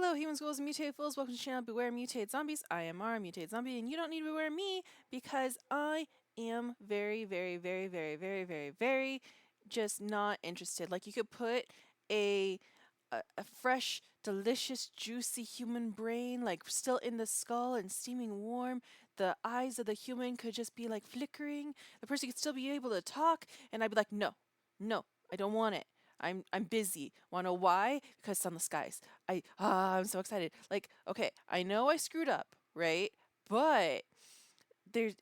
Hello, humans, ghouls, and mutated fools. Welcome to the channel Beware Mutated Zombies. I am Mara, Mutated Zombie, and you don't need to beware me because I am very, very, very, very, very, very, very just not interested. Like, you could put a fresh, delicious, juicy human brain, like still in the skull and steaming warm. The eyes of the human could just be like flickering. The person could still be able to talk, and I'd be like, no, no, I don't want it. I'm busy. Wanna know why? Because Sunless Skies. I'm so excited. Like, okay, I know I screwed up, right? But there's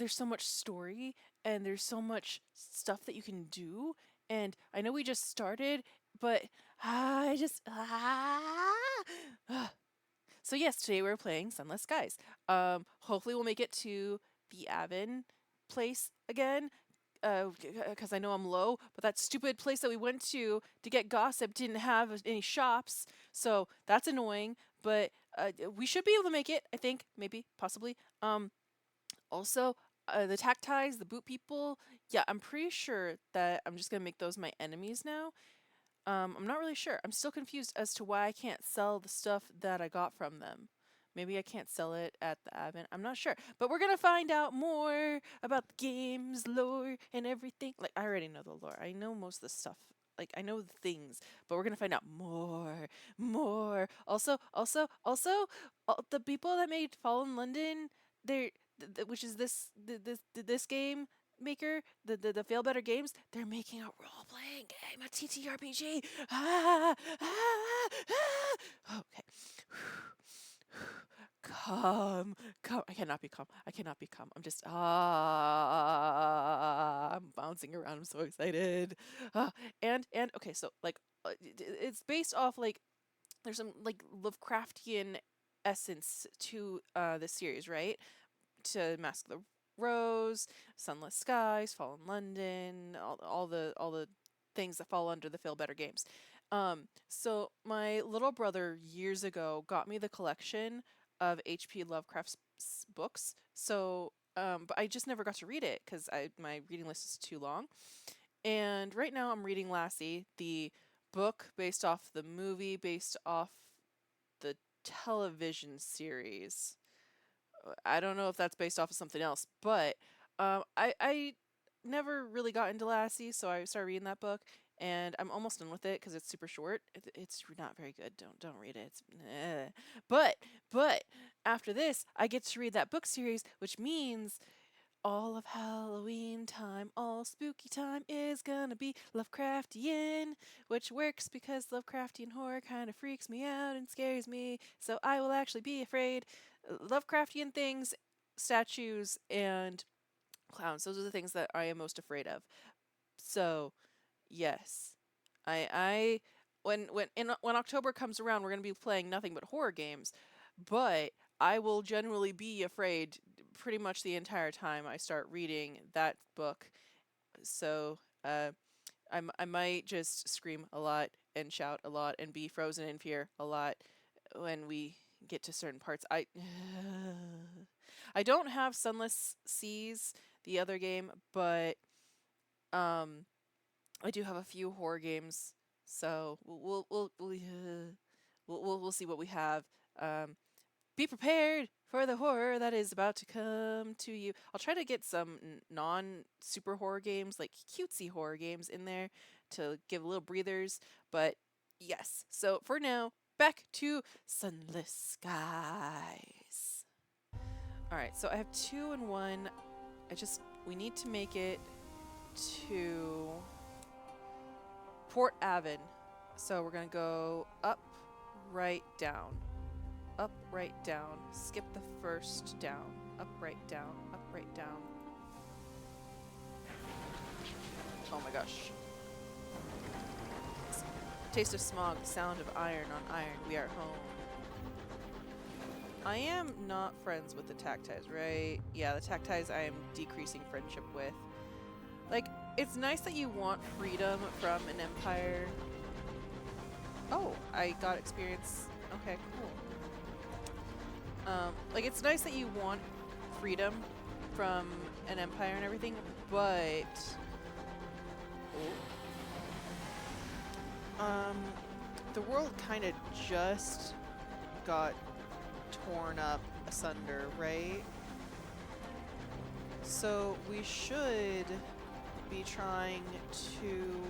so much story and there's so much stuff that you can do. And I know we just started, but I just so yes, today we're playing Sunless Skies. Hopefully we'll make it to the Avon place again. Because I know I'm low, but that stupid place that we went to get gossip didn't have any shops, so that's annoying. But we should be able to make it. I think, maybe, possibly. Also, the tactiles, the boot people. Yeah, I'm pretty sure that I'm just gonna make those my enemies now. I'm not really sure. I'm still confused as to why I can't sell the stuff that I got from them. Maybe I can't sell it at the Advent. I'm not sure. But we're going to find out more about the game's lore and everything. Like, I already know the lore. I know most of the stuff. Like, I know the things. But we're going to find out more. More. Also, the people that made Fallen London, they're, which is this game maker, the Fail Better Games, they're making a role playing game, a TTRPG. Okay. Calm, calm. I cannot be calm. I cannot be calm. I'm just I'm bouncing around. I'm so excited. And okay, so like it's based off like there's some like Lovecraftian essence to this series, right? To Mask of the Rose, Sunless Skies, Fallen London, all the things that fall under the Feel Better games. So my little brother years ago got me the collection of H.P. Lovecraft's books. So, but I just never got to read it because my reading list is too long. And right now I'm reading Lassie, the book based off the movie, based off the television series. I don't know if that's based off of something else, but I never really got into Lassie, so I started reading that book, and I'm almost done with it because it's super short. It's not very good. Don't read it. It's, but after this, I get to read that book series, which means all of Halloween time, all spooky time is gonna be Lovecraftian, which works because Lovecraftian horror kind of freaks me out and scares me, so I will actually be afraid. Lovecraftian things, statues, and clowns, those are the things that I am most afraid of. So, yes. I when October comes around, we're going to be playing nothing but horror games, but I will generally be afraid pretty much the entire time I start reading that book. So, I might just scream a lot and shout a lot and be frozen in fear a lot when we get to certain parts. I don't have Sunless Seas, the other game, but I do have a few horror games, so we'll see what we have. Be prepared for the horror that is about to come to you. I'll try to get some non-super horror games, like cutesy horror games in there to give little breathers, but yes. So for now, back to Sunless Skies. Alright, so I have 2 and 1. We need to make it to Port Avon. So we're gonna go up, right, down. Up, right, down. Skip the first down. Up, right, down. Up, right, down. Oh my gosh. Taste of smog, the sound of iron on iron. We are home. I am not friends with the tactiles, right? Yeah, the tactiles I am decreasing friendship with. Like, it's nice that you want freedom from an empire. Oh, I got experience. Okay, cool. Like, it's nice that you want freedom from an empire and everything, but the world kind of just got torn up asunder, right? So we should be trying to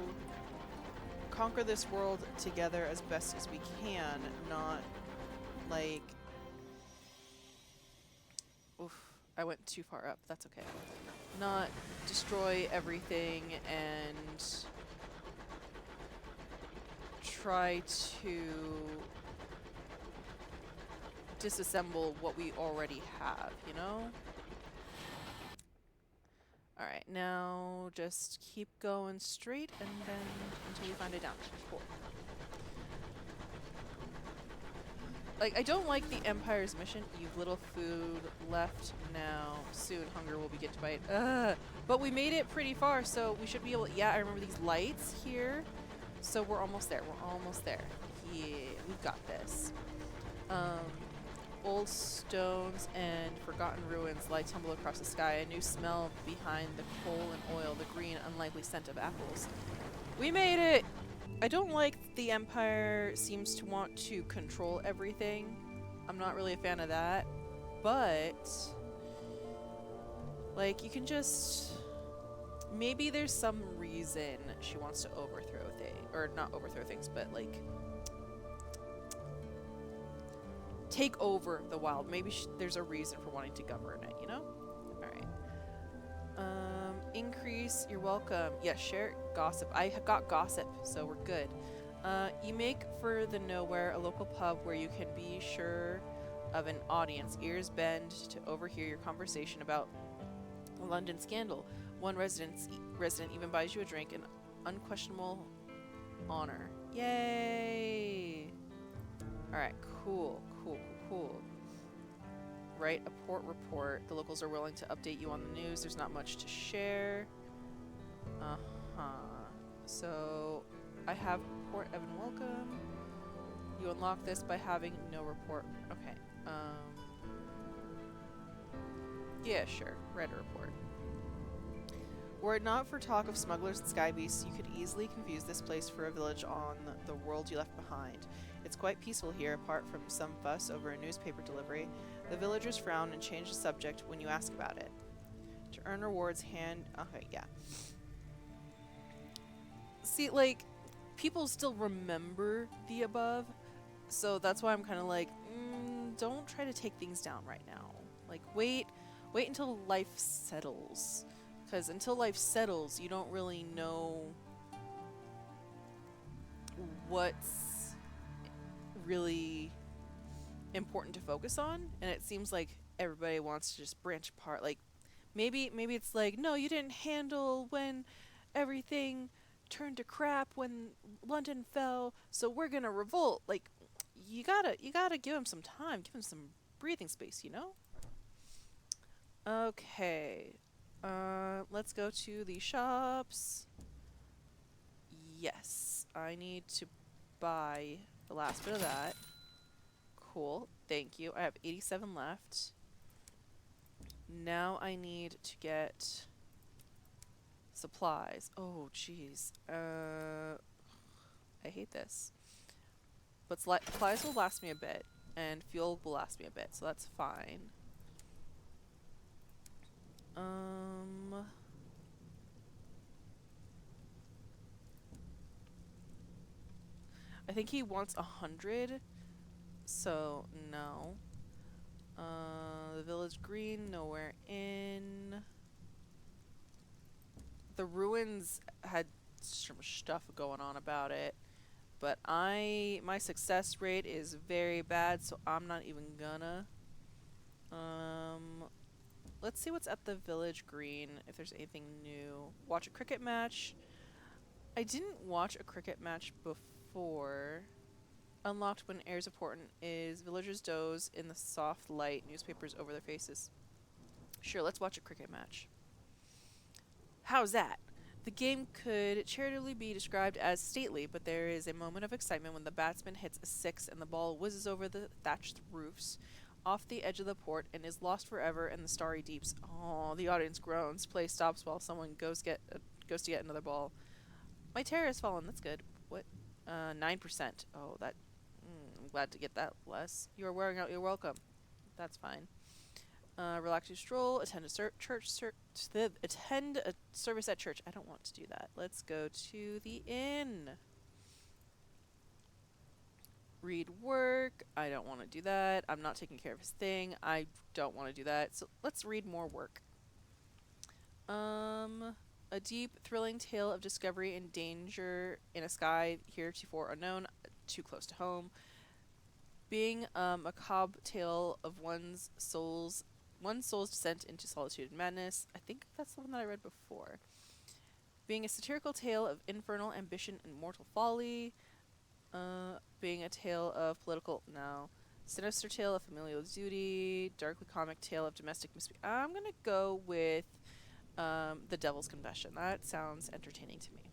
conquer this world together as best as we can, not like... Oof, I went too far up. That's okay. Not destroy everything and try to disassemble what we already have, you know? Alright, now just keep going straight and then until you find a down. Cool. Like, I don't like the Empire's mission. You've little food left now. Soon hunger will begin to bite. But we made it pretty far, so we should be able to... Yeah, I remember these lights here. So we're almost there. We're almost there. Yeah, we've got this. Old stones and forgotten ruins lie tumble across the sky. A new smell behind the coal and oil. The green, unlikely scent of apples. We made it! I don't like the Empire seems to want to control everything. I'm not really a fan of that. But... like, you can just... maybe there's some reason she wants to overthrow things. Or not overthrow things, but like... take over the wild. Maybe there's a reason for wanting to govern it, you know? Alright. Increase, you're welcome. Yeah, share gossip. I got gossip, so we're good. You make for the nowhere a local pub where you can be sure of an audience. Ears bend to overhear your conversation about the London scandal. One resident even buys you a drink, an unquestionable honor. Yay! Alright, cool. Write a port report. The locals are willing to update you on the news. There's not much to share. So, I have Port Evan welcome. You unlock this by having no report. Okay. Yeah, sure. Write a report. Were it not for talk of smugglers and sky beasts, you could easily confuse this place for a village on the world you left behind. It's quite peaceful here, apart from some fuss over a newspaper delivery. The villagers frown and change the subject when you ask about it. To earn rewards, okay, yeah. See, like, people still remember the above, so that's why I'm kind of like, don't try to take things down right now. Like, wait until life settles. Because until life settles, you don't really know what's really important to focus on, and it seems like everybody wants to just branch apart. Like, maybe it's like, no, you didn't handle when everything turned to crap when London fell, so we're gonna revolt. Like, you gotta give him some time, give him some breathing space, you know? Okay. Let's go to the shops. Yes, I need to buy the last bit of that. Cool, thank you. I have 87 left. Now I need to get supplies. Oh, jeez. I hate this. But supplies will last me a bit, and fuel will last me a bit, so that's fine. I think he wants 100, so no. The village green, nowhere in. The ruins had some stuff going on about it, but my success rate is very bad, so I'm not even gonna. Let's see what's at the village green, if there's anything new. Watch a cricket match. I didn't watch a cricket match before. Unlocked when airs important is villagers doze in the soft light, newspapers over their faces. Sure, let's watch a cricket match. How's that? The game could charitably be described as stately, but there is a moment of excitement when the batsman hits a six and the ball whizzes over the thatched roofs, off the edge of the port, and is lost forever in the starry deeps. Oh, the audience groans. Play stops while someone goes to get another ball. My terror has fallen. That's good. What? 9%. Oh, that... I'm glad to get that less. You are wearing out. You're welcome. That's fine. Relax your stroll. Attend a attend a service at church. I don't want to do that. Let's go to the inn. Read work. I don't want to do that. I'm not taking care of his thing. I don't want to do that. So let's read more work. Um, a deep, thrilling tale of discovery and danger in a sky heretofore unknown, too close to home. Being a macabre tale of one's soul's descent into solitude and madness. I think that's the one that I read before. Being a satirical tale of infernal ambition and mortal folly. Being a tale of political no. Sinister tale of familial duty. Darkly comic tale of domestic misbehavior. I'm gonna go with The Devil's Confession. That sounds entertaining to me.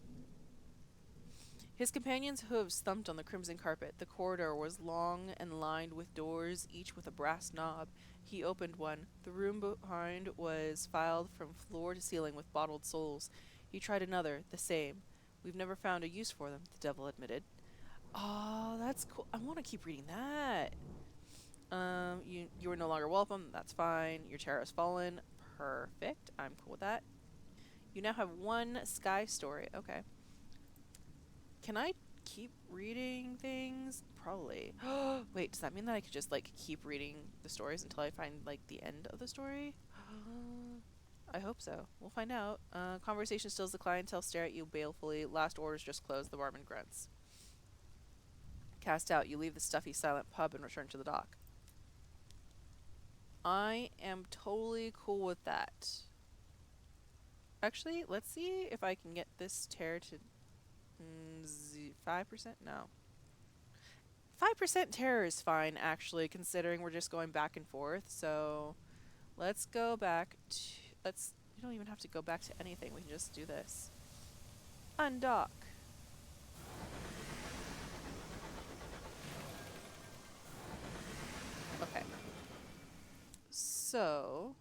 His companion's hooves thumped on the crimson carpet. The corridor was long and lined with doors, each with a brass knob. He opened one. The room behind was filed from floor to ceiling with bottled souls. He tried another, the same. We've never found a use for them, the devil admitted. Oh, that's cool. I want to keep reading that. You are no longer welcome. That's fine. Your terror has fallen. Perfect. I'm cool with that. You now have one sky story. Okay. Can I keep reading things? Probably. Wait, does that mean that I could just like keep reading the stories until I find like the end of the story? I hope so. We'll find out. Conversation stills the clientele stare at you balefully. Last orders just closed. The barman grunts. Cast out, you leave the stuffy, silent pub and return to the dock. I am totally cool with that. Actually, let's see if I can get this terror to 5%? No. 5% terror is fine, actually, considering we're just going back and forth. So, let's go back to... We don't even have to go back to anything. We can just do this. Undock. Okay. So...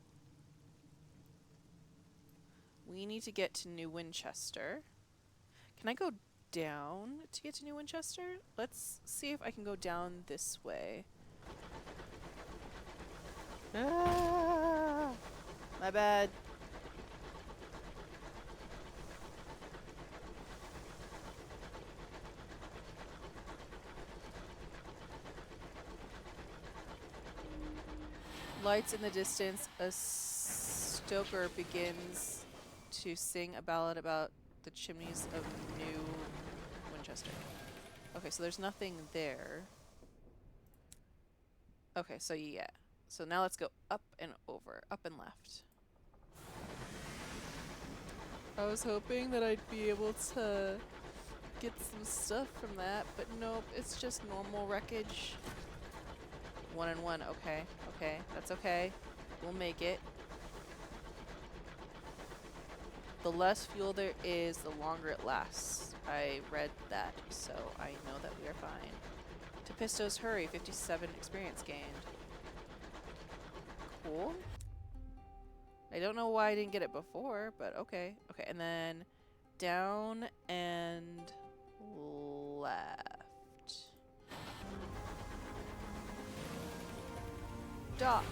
we need to get to New Winchester. Can I go down to get to New Winchester? Let's see if I can go down this way. Ah, my bad. Lights in the distance. A stoker begins to sing a ballad about the chimneys of New Winchester. Okay, so there's nothing there. Okay, so yeah. So now let's go up and over. Up and left. I was hoping that I'd be able to get some stuff from that, but nope, it's just normal wreckage. 1 and 1, okay. Okay, that's okay. We'll make it. The less fuel there is, the longer it lasts. I read that, so I know that we are fine. To Pisto's hurry, 57 experience gained. Cool. I don't know why I didn't get it before, but okay. Okay, and then down and left. Dock.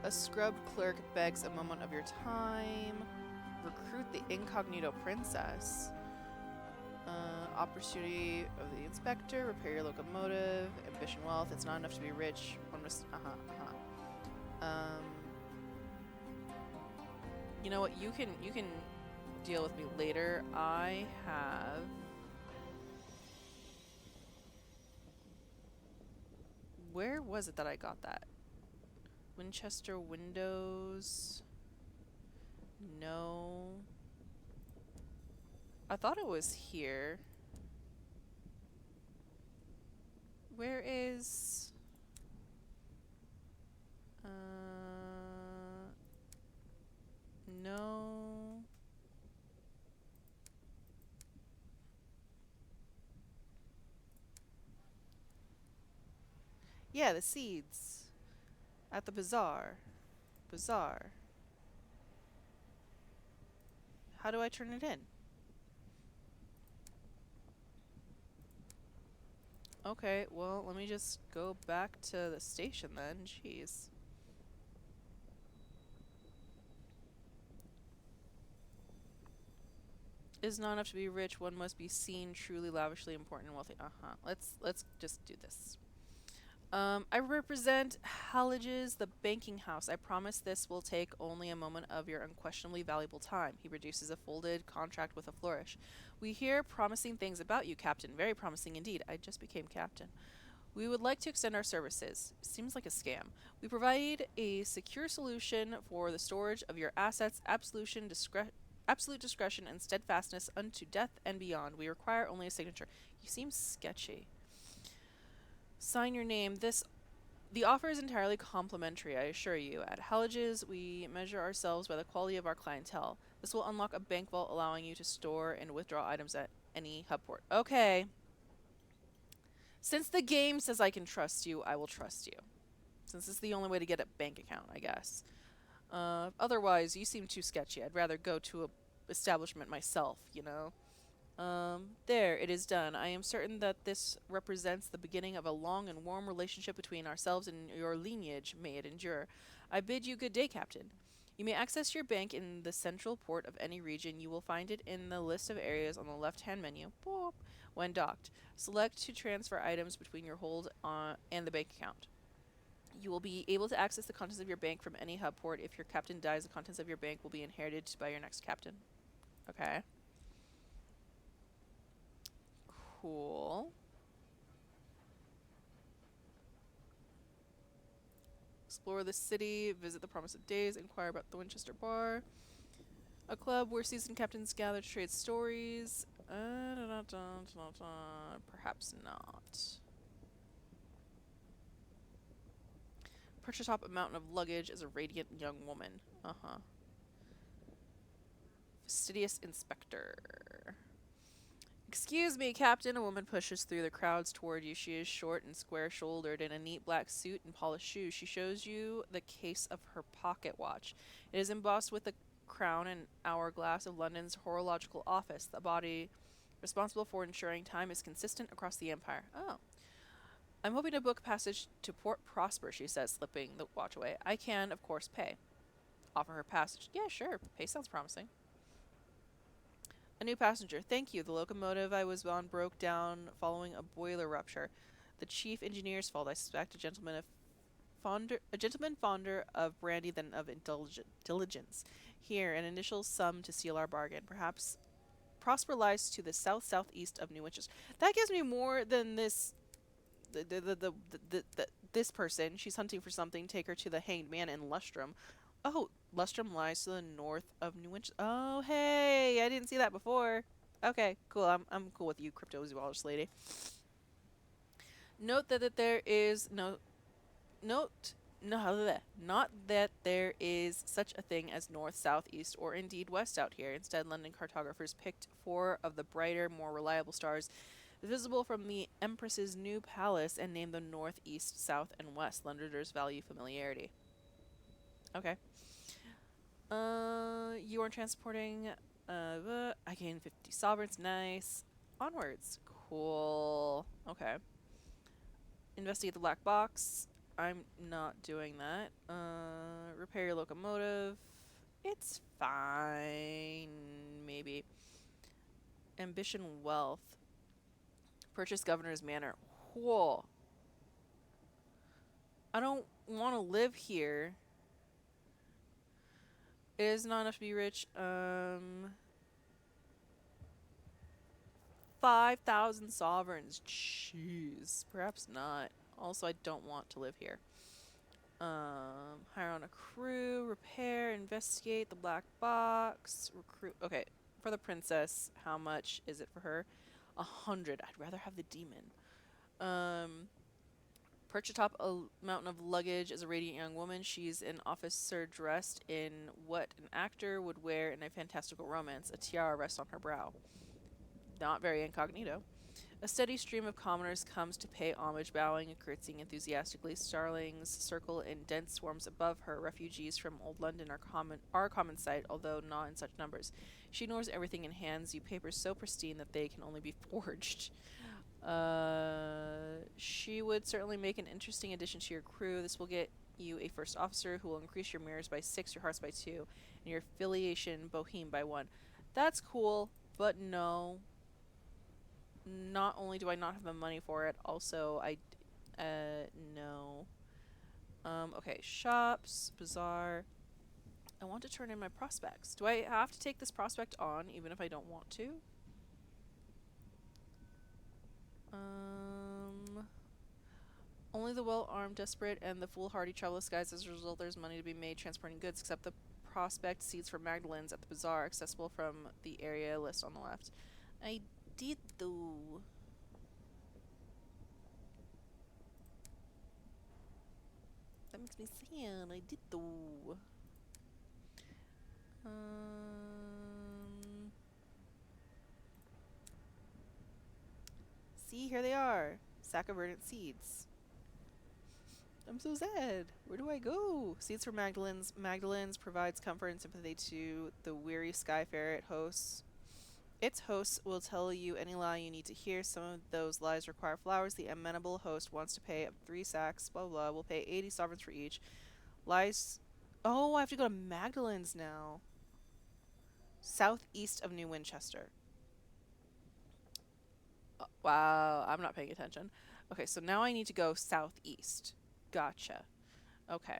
A scrub clerk begs a moment of your time. Recruit the incognito princess. Opportunity of the inspector. Repair your locomotive. Ambition, wealth. It's not enough to be rich. One must. You know what? You can deal with me later. I have. Where was it that I got that? Winchester windows. No. I thought it was here. Where is... no. Yeah, the seeds. At the bazaar. Bazaar. How do I turn it in? Okay, well, let me just go back to the station then. Jeez. It is not enough to be rich. One must be seen truly lavishly important and wealthy. Uh-huh. Let's just do this. I represent Halliges, the banking house. I promise this will take only a moment of your unquestionably valuable time. He produces a folded contract with a flourish. We hear promising things about you, Captain. Very promising indeed. I just became captain. We would like to extend our services. Seems like a scam. We provide a secure solution for the storage of your assets, absolute discretion and steadfastness unto death and beyond. We require only a signature. You seem sketchy. Sign your name. The offer is entirely complimentary, I assure you. At Halliges, we measure ourselves by the quality of our clientele. This will unlock a bank vault allowing you to store and withdraw items at any hub port. Okay. Since the game says I can trust you, I will trust you. Since it's the only way to get a bank account, I guess. Otherwise, you seem too sketchy. I'd rather go to a establishment myself, you know? There, it is done. I am certain that this represents the beginning of a long and warm relationship between ourselves and your lineage. May it endure. I bid you good day, Captain. You may access your bank in the central port of any region. You will find it in the list of areas on the left-hand menu. Boop. When docked, select to transfer items between your hold and the bank account. You will be able to access the contents of your bank from any hub port. If your captain dies, the contents of your bank will be inherited by your next captain. Okay. Cool. Explore the city, visit the Promise of Days, inquire about the Winchester Bar. A club where seasoned captains gather to trade stories. Perhaps not. Perch atop a mountain of luggage as a radiant young woman. Uh-huh. Fastidious inspector. Excuse me, Captain. A woman pushes through the crowds toward you. She is short and square-shouldered in a neat black suit and polished shoes. She shows you the case of her pocket watch. It is embossed with the crown and hourglass of London's horological office. The body responsible for ensuring time is consistent across the empire. Oh. I'm hoping to book passage to Port Prosper, she says, slipping the watch away. I can, of course, pay. Offer her passage. Yeah, sure. Pay sounds promising. A new passenger. Thank you. The locomotive I was on broke down following a boiler rupture. The chief engineer's fault. I suspect a gentleman fonder of brandy than of diligence. Here, an initial sum to seal our bargain. Perhaps Prosper lies to the southeast of New Winchester. That gives me more than this. This person. She's hunting for something. Take her to the Hanged Man in Lustrum. Oh, Lustrum lies to the north of New Winchester. Oh, hey, I didn't see that before. Okay, cool. I'm cool with you, cryptozoologist lady. Note that there is note no not that there is such a thing as north, south, east, or indeed west out here. Instead, London cartographers picked 4 of the brighter, more reliable stars visible from the Empress's new palace and named them north, east, south, and west. Londoners value familiarity. Okay. You are transporting. I gain 50 sovereigns. Nice. Onwards. Cool. Okay. Investigate the black box. I'm not doing that. Repair your locomotive. It's fine. Maybe. Ambition wealth. Purchase governor's manor. Whoa. I don't want to live here. It is not enough to be rich. 5,000 sovereigns. Jeez. Perhaps not. Also, I don't want to live here. Hire on a crew, repair, investigate the black box, recruit. Okay, for the princess, how much is it for her? 100. I'd rather have the demon. Perch atop a mountain of luggage as a radiant young woman. She's an officer dressed in what an actor would wear in a fantastical romance. A tiara rests on her brow. Not very incognito. A steady stream of commoners comes to pay homage, bowing and curtsying enthusiastically. Starlings circle in dense swarms above her. Refugees from old London are a common sight, although not in such numbers. She ignores everything and hands you papers so pristine that they can only be forged. She would certainly make an interesting addition to your crew. This will get you a first officer who will increase your mirrors by 6, your hearts by 2, and your affiliation boheme by 1. That's cool, but no. Not only do I not have the money for it, also no. Okay, shops, bazaar. I want to turn in my prospects. Do I have to take this prospect on even if I don't want to? Um, Only the well-armed, desperate, and the foolhardy travel disguised. As a result, there's money to be made transporting goods, except the prospect seats for Magdalene's at the bazaar, accessible from the area list on the left. I did though. That makes me sad. I did though. Um, See, here they are. Sack of verdant seeds. I'm so sad. Where do I go? Seeds for Magdalene's. Magdalene's provides comfort and sympathy to the weary skyfarer it hosts. Its hosts will tell you any lie you need to hear. Some of those lies require flowers. The amenable host wants to pay up 3 sacks, blah, blah, blah. We'll pay 80 sovereigns for each. Lies. Oh, I have to go to Magdalene's now. Southeast of New Winchester. Wow, I'm not paying attention. Okay, so now I need to go southeast. Gotcha. Okay.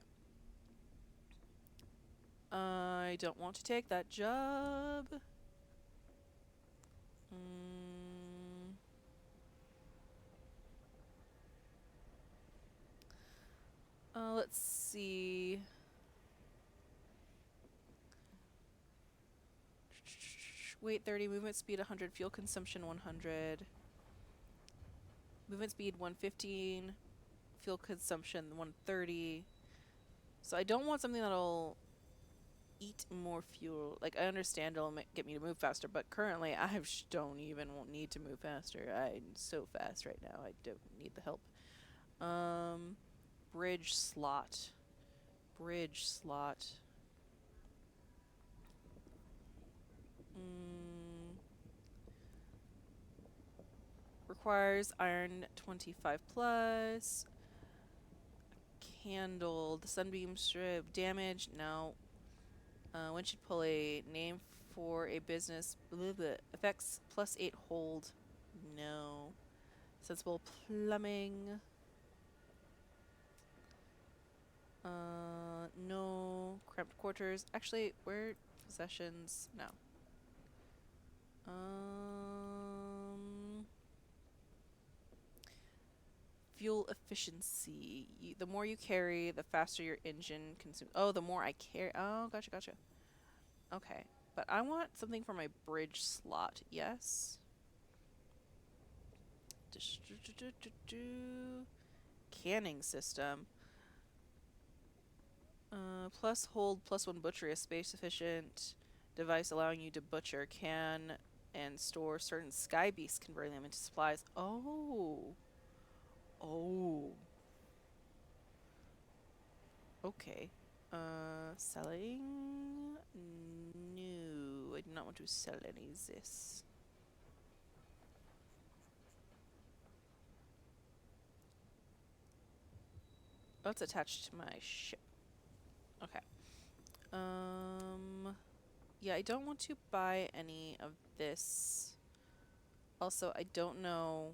I don't want to take that job. Mm. Let's see. Weight 30, movement speed 100, fuel consumption 100. Movement speed 115, fuel consumption 130. So I don't want something that'll eat more fuel. Like, I understand it'll get me to move faster, but currently I don't even need to move faster. I'm so fast right now. I don't need the help. Um, Bridge slot. Bridge slot. Mm, Requires iron 25 plus. Candle. The sunbeam strip. Damage. No. Windshield pulley. Name for a business. Blah, blah. Effects +8 hold. No. Sensible plumbing. No. Cramped quarters. Actually, where possessions? No. Fuel efficiency. The more you carry, the faster your engine consumes. Oh, the more I carry. Oh, gotcha, gotcha. Okay. But I want something for my bridge slot. Yes. Canning system. Plus hold +1 butchery, a space efficient device allowing you to butcher, can, and store certain sky beasts, converting them into supplies. Oh. Oh. Okay. Selling? No, I do not want to sell any of this. Oh, it's attached to my ship. Okay. Yeah, I don't want to buy any of this. Also, I don't know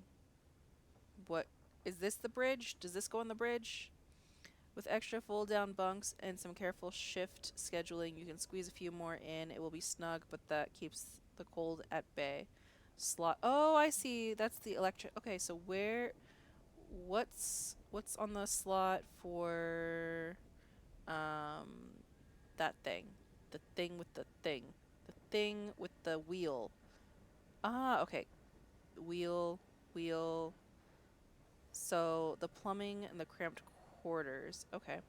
what... Is this the bridge? Does this go on the bridge? With extra fold-down bunks and some careful shift scheduling, you can squeeze a few more in. It will be snug, but that keeps the cold at bay. Slot. Oh, I see. That's the electric. Okay, so where... What's on the slot for um that thing? The thing with the thing. The thing with the wheel. Ah, okay. Wheel, wheel. So the plumbing and the cramped quarters. Okay.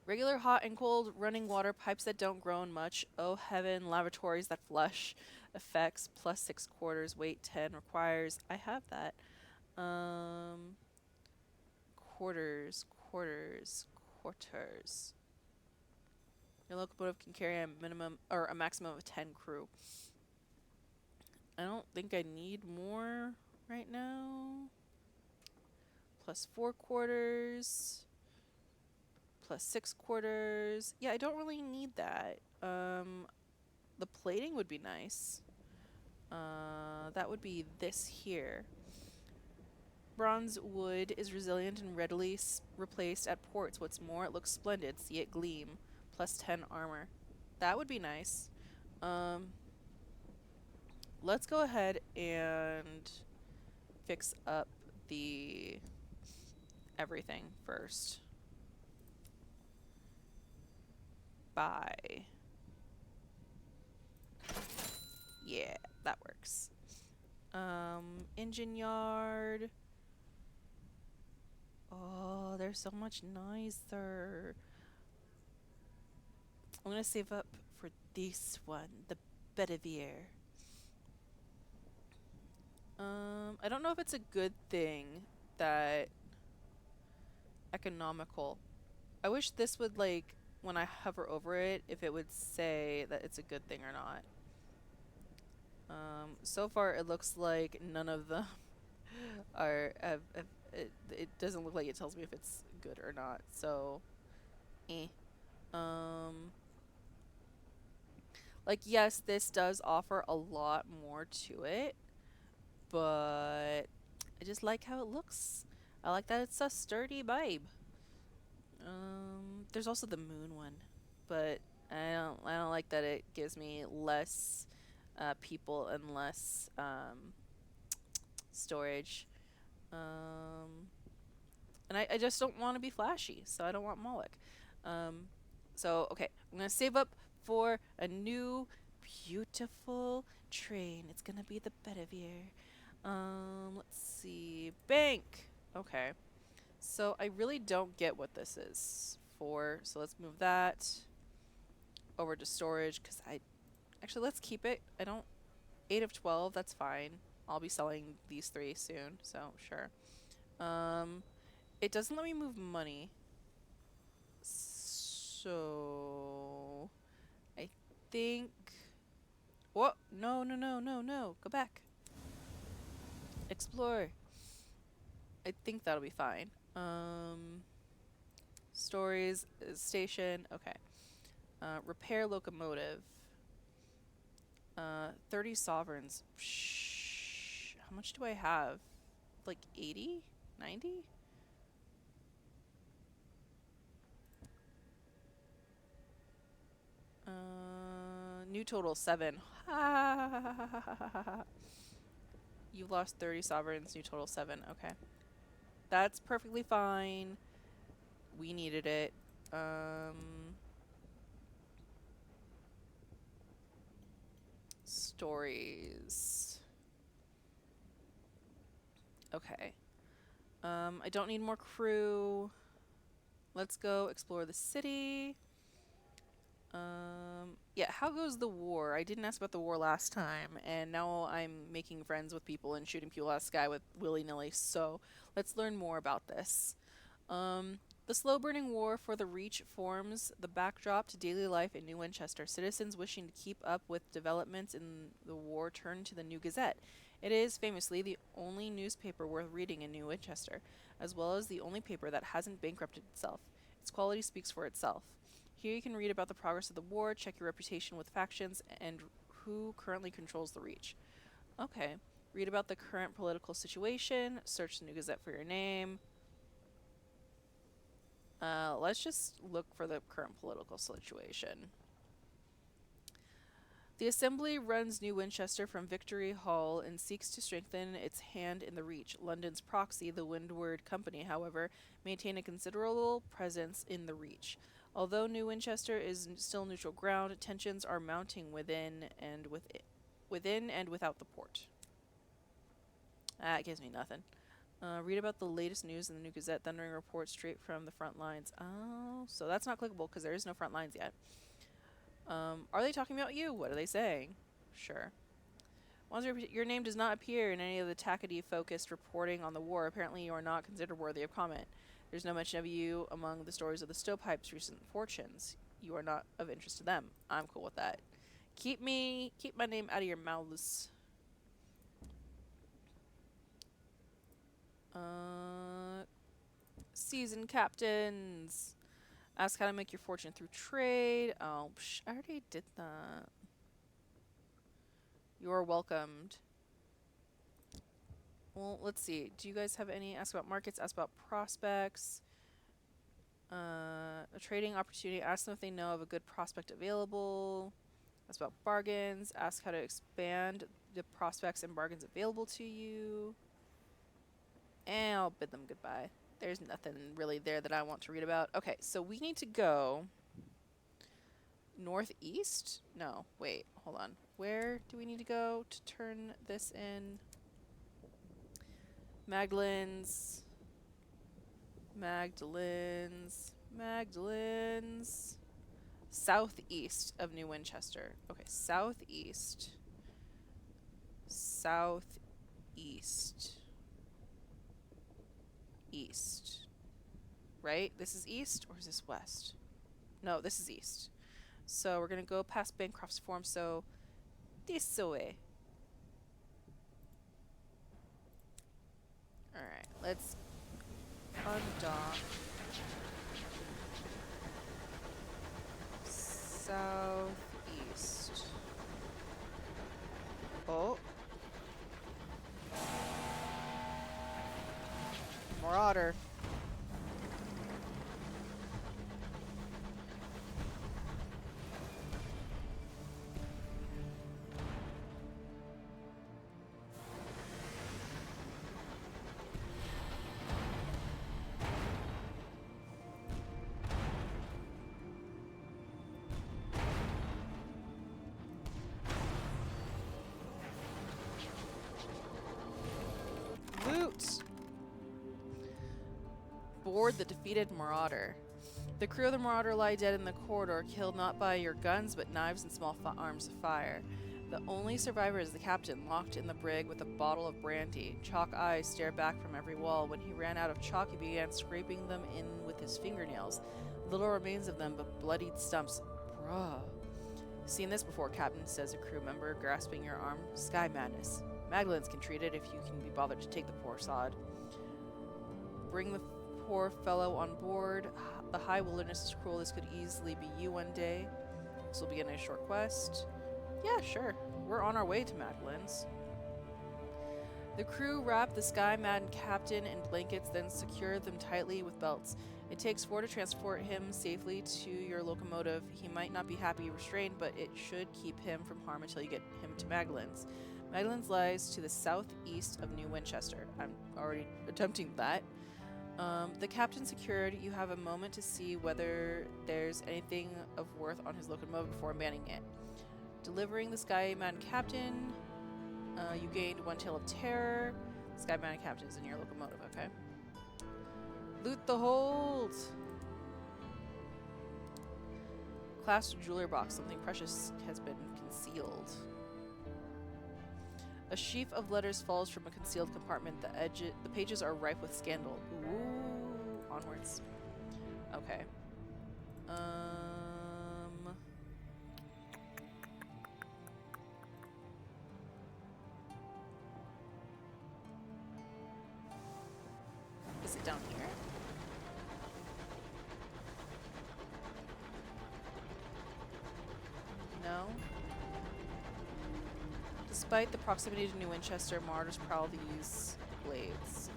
Regular hot and cold running water, pipes that don't groan much. Oh heaven, lavatories that flush. Effects +6 quarters, weight 10 requires. I have that. Um, Quarters, quarters, quarters. Your locomotive can carry a minimum or a maximum of 10 crew. I don't think I need more. right now. Plus 4 quarters. Plus 6 quarters. Yeah, I don't really need that. The plating would be nice. That would be this here. Bronze wood is resilient and readily replaced at ports. What's more, it looks splendid. See it gleam. Plus 10 armor. That would be nice. Um, let's go ahead and fix up the everything first. Buy. Yeah, that works. Engine yard. Oh, they're so much nicer. I'm gonna save up for this one, the Bedivere. I don't know if it's a good thing that economical. I wish this would like when I hover over it, if it would say that it's a good thing or not. So far it looks like none of them have it doesn't look like it tells me if it's good or not. So, eh. Um, like yes, this does offer a lot more to it, but I just like how it looks. I like that it's a sturdy babe. There's also the moon one, but I don't like that it gives me less people and less storage. Um, and I just don't want to be flashy, so I don't want Moloch. Um, so okay, I'm gonna save up for a new beautiful train. It's gonna be the Bedivere. Let's see, bank. Okay, so I really don't get what this is for. So let's move that over to storage because I actually let's keep it. I don't 8 of 12. That's fine. I'll be selling these three soon, so sure. Um, it doesn't let me move money. So I think what? No, no, no, no, no. Go back. Explore. I think that'll be fine. Stories, station. Okay. Repair locomotive. 30 sovereigns. Shh. How much do I have? Like 80? 90? New total 7. You lost 30 sovereigns, new total 7. Okay. That's perfectly fine. We needed it. Stories. Okay. I don't need more crew. Let's go explore the city. Yeah, how goes the war? I didn't ask about the war last time, and now I'm making friends with people and shooting people out of the sky with willy-nilly, so let's learn more about this. The slow burning war for the Reach forms the backdrop to daily life in New Winchester. Citizens wishing to keep up with developments in the war turn to the New Gazette. It is famously the only newspaper worth reading in New Winchester, as well as the only paper that hasn't bankrupted itself. Its quality speaks for itself. Here you can read about the progress of the war, check your reputation with factions, and who currently controls the Reach. Okay. Read about the current political situation, search the New Gazette for your name. Let's just look for the current political situation. The Assembly runs New Winchester from Victory Hall and seeks to strengthen its hand in the Reach. London's proxy, the Windward Company, however, maintain a considerable presence in the Reach. Although New Winchester is still neutral ground, tensions are mounting within and without the port. That gives me nothing. Read about the latest news in the New Gazette, thundering reports straight from the front lines. Oh, so that's not clickable because there is no front lines yet. Are they talking about you? What are they saying? Sure. Once your name does not appear in any of the Takady-focused reporting on the war, apparently you are not considered worthy of comment. There's no mention of you among the stories of the Stovepipes' recent fortunes. You are not of interest to them. I'm cool with that. Keep my name out of your mouths. Seasoned captains. Ask how to make your fortune through trade. Oh, I already did that. You're welcomed. Well, let's see. Do you guys have any? Ask about markets. Ask about prospects. A trading opportunity. Ask them if they know of a good prospect available. Ask about bargains. Ask how to expand the prospects and bargains available to you. And I'll bid them goodbye. There's nothing really there that I want to read about. Okay, so we need to go northeast? No, wait, hold on. Where do we need to go to turn this in? Magdalene's. Southeast of New Winchester. Okay, southeast. Southeast. East. Right? This is east or is this west? No, this is east. So we're going to go past Bancroft's Farm, so this way. Alright, let's undock. Southeast. Oh. Marauder. Loot! Board the defeated marauder. The crew of the marauder lie dead in the corridor, killed not by your guns, but knives and small arms of fire. The only survivor is the captain, locked in the brig with a bottle of brandy. Chalk eyes stare back from every wall. When he ran out of chalk, he began scraping them in with his fingernails. Little remains of them, but bloodied stumps. Bruh. Seen this before, Captain, says a crew member, grasping your arm. Sky madness. Magdalenes can treat it if you can be bothered to take the poor sod. Bring the poor fellow on board. The high wilderness is cruel. This could easily be you one day. This will begin a short quest. Yeah, sure. We're on our way to Magdalenes. The crew wrap the sky-maddened captain in blankets, then secure them tightly with belts. It takes 4 to transport him safely to your locomotive. He might not be happy restrained, but it should keep him from harm until you get him to Magdalenes. Magdalenes lies to the southeast of New Winchester. I'm already attempting that. The captain secured. You have a moment to see whether there's anything of worth on his locomotive before abandoning it. Delivering the Skyman captain. You gained 1 tale of terror. Skyman captain is in your locomotive, okay? Loot the hold! Clasped jeweler box. Something precious has been concealed. A sheaf of letters falls from a concealed compartment. The pages are ripe with scandal. Ooh, onwards. Okay. Is it down here? No. Despite the proximity to New Winchester, marauders prowl these blades.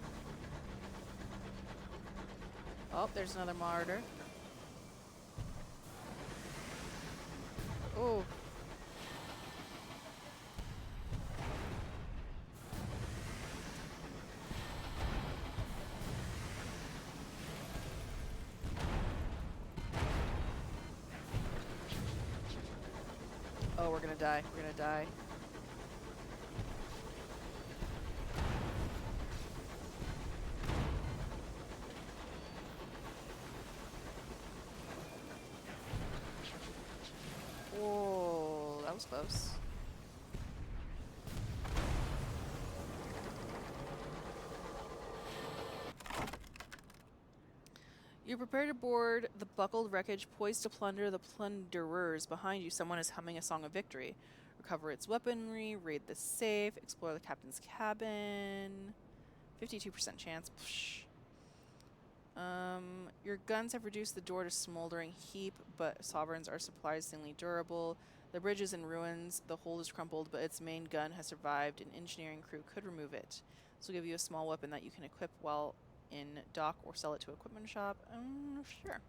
Oh, there's another marauder. Oh. Oh, we're gonna die. We're gonna die. Whoa, that was close. You prepare to board the buckled wreckage, poised to plunder the plunderers. Behind you, someone is humming a song of victory. Recover its weaponry, raid the safe, explore the captain's cabin. 52% chance. Psh. Your guns have reduced the door to smoldering heap, but sovereigns are surprisingly durable. The bridge is in ruins, the hold is crumpled, but its main gun has survived. An engineering crew could remove it. This will give you a small weapon that you can equip while in dock or sell it to an equipment shop. Sure.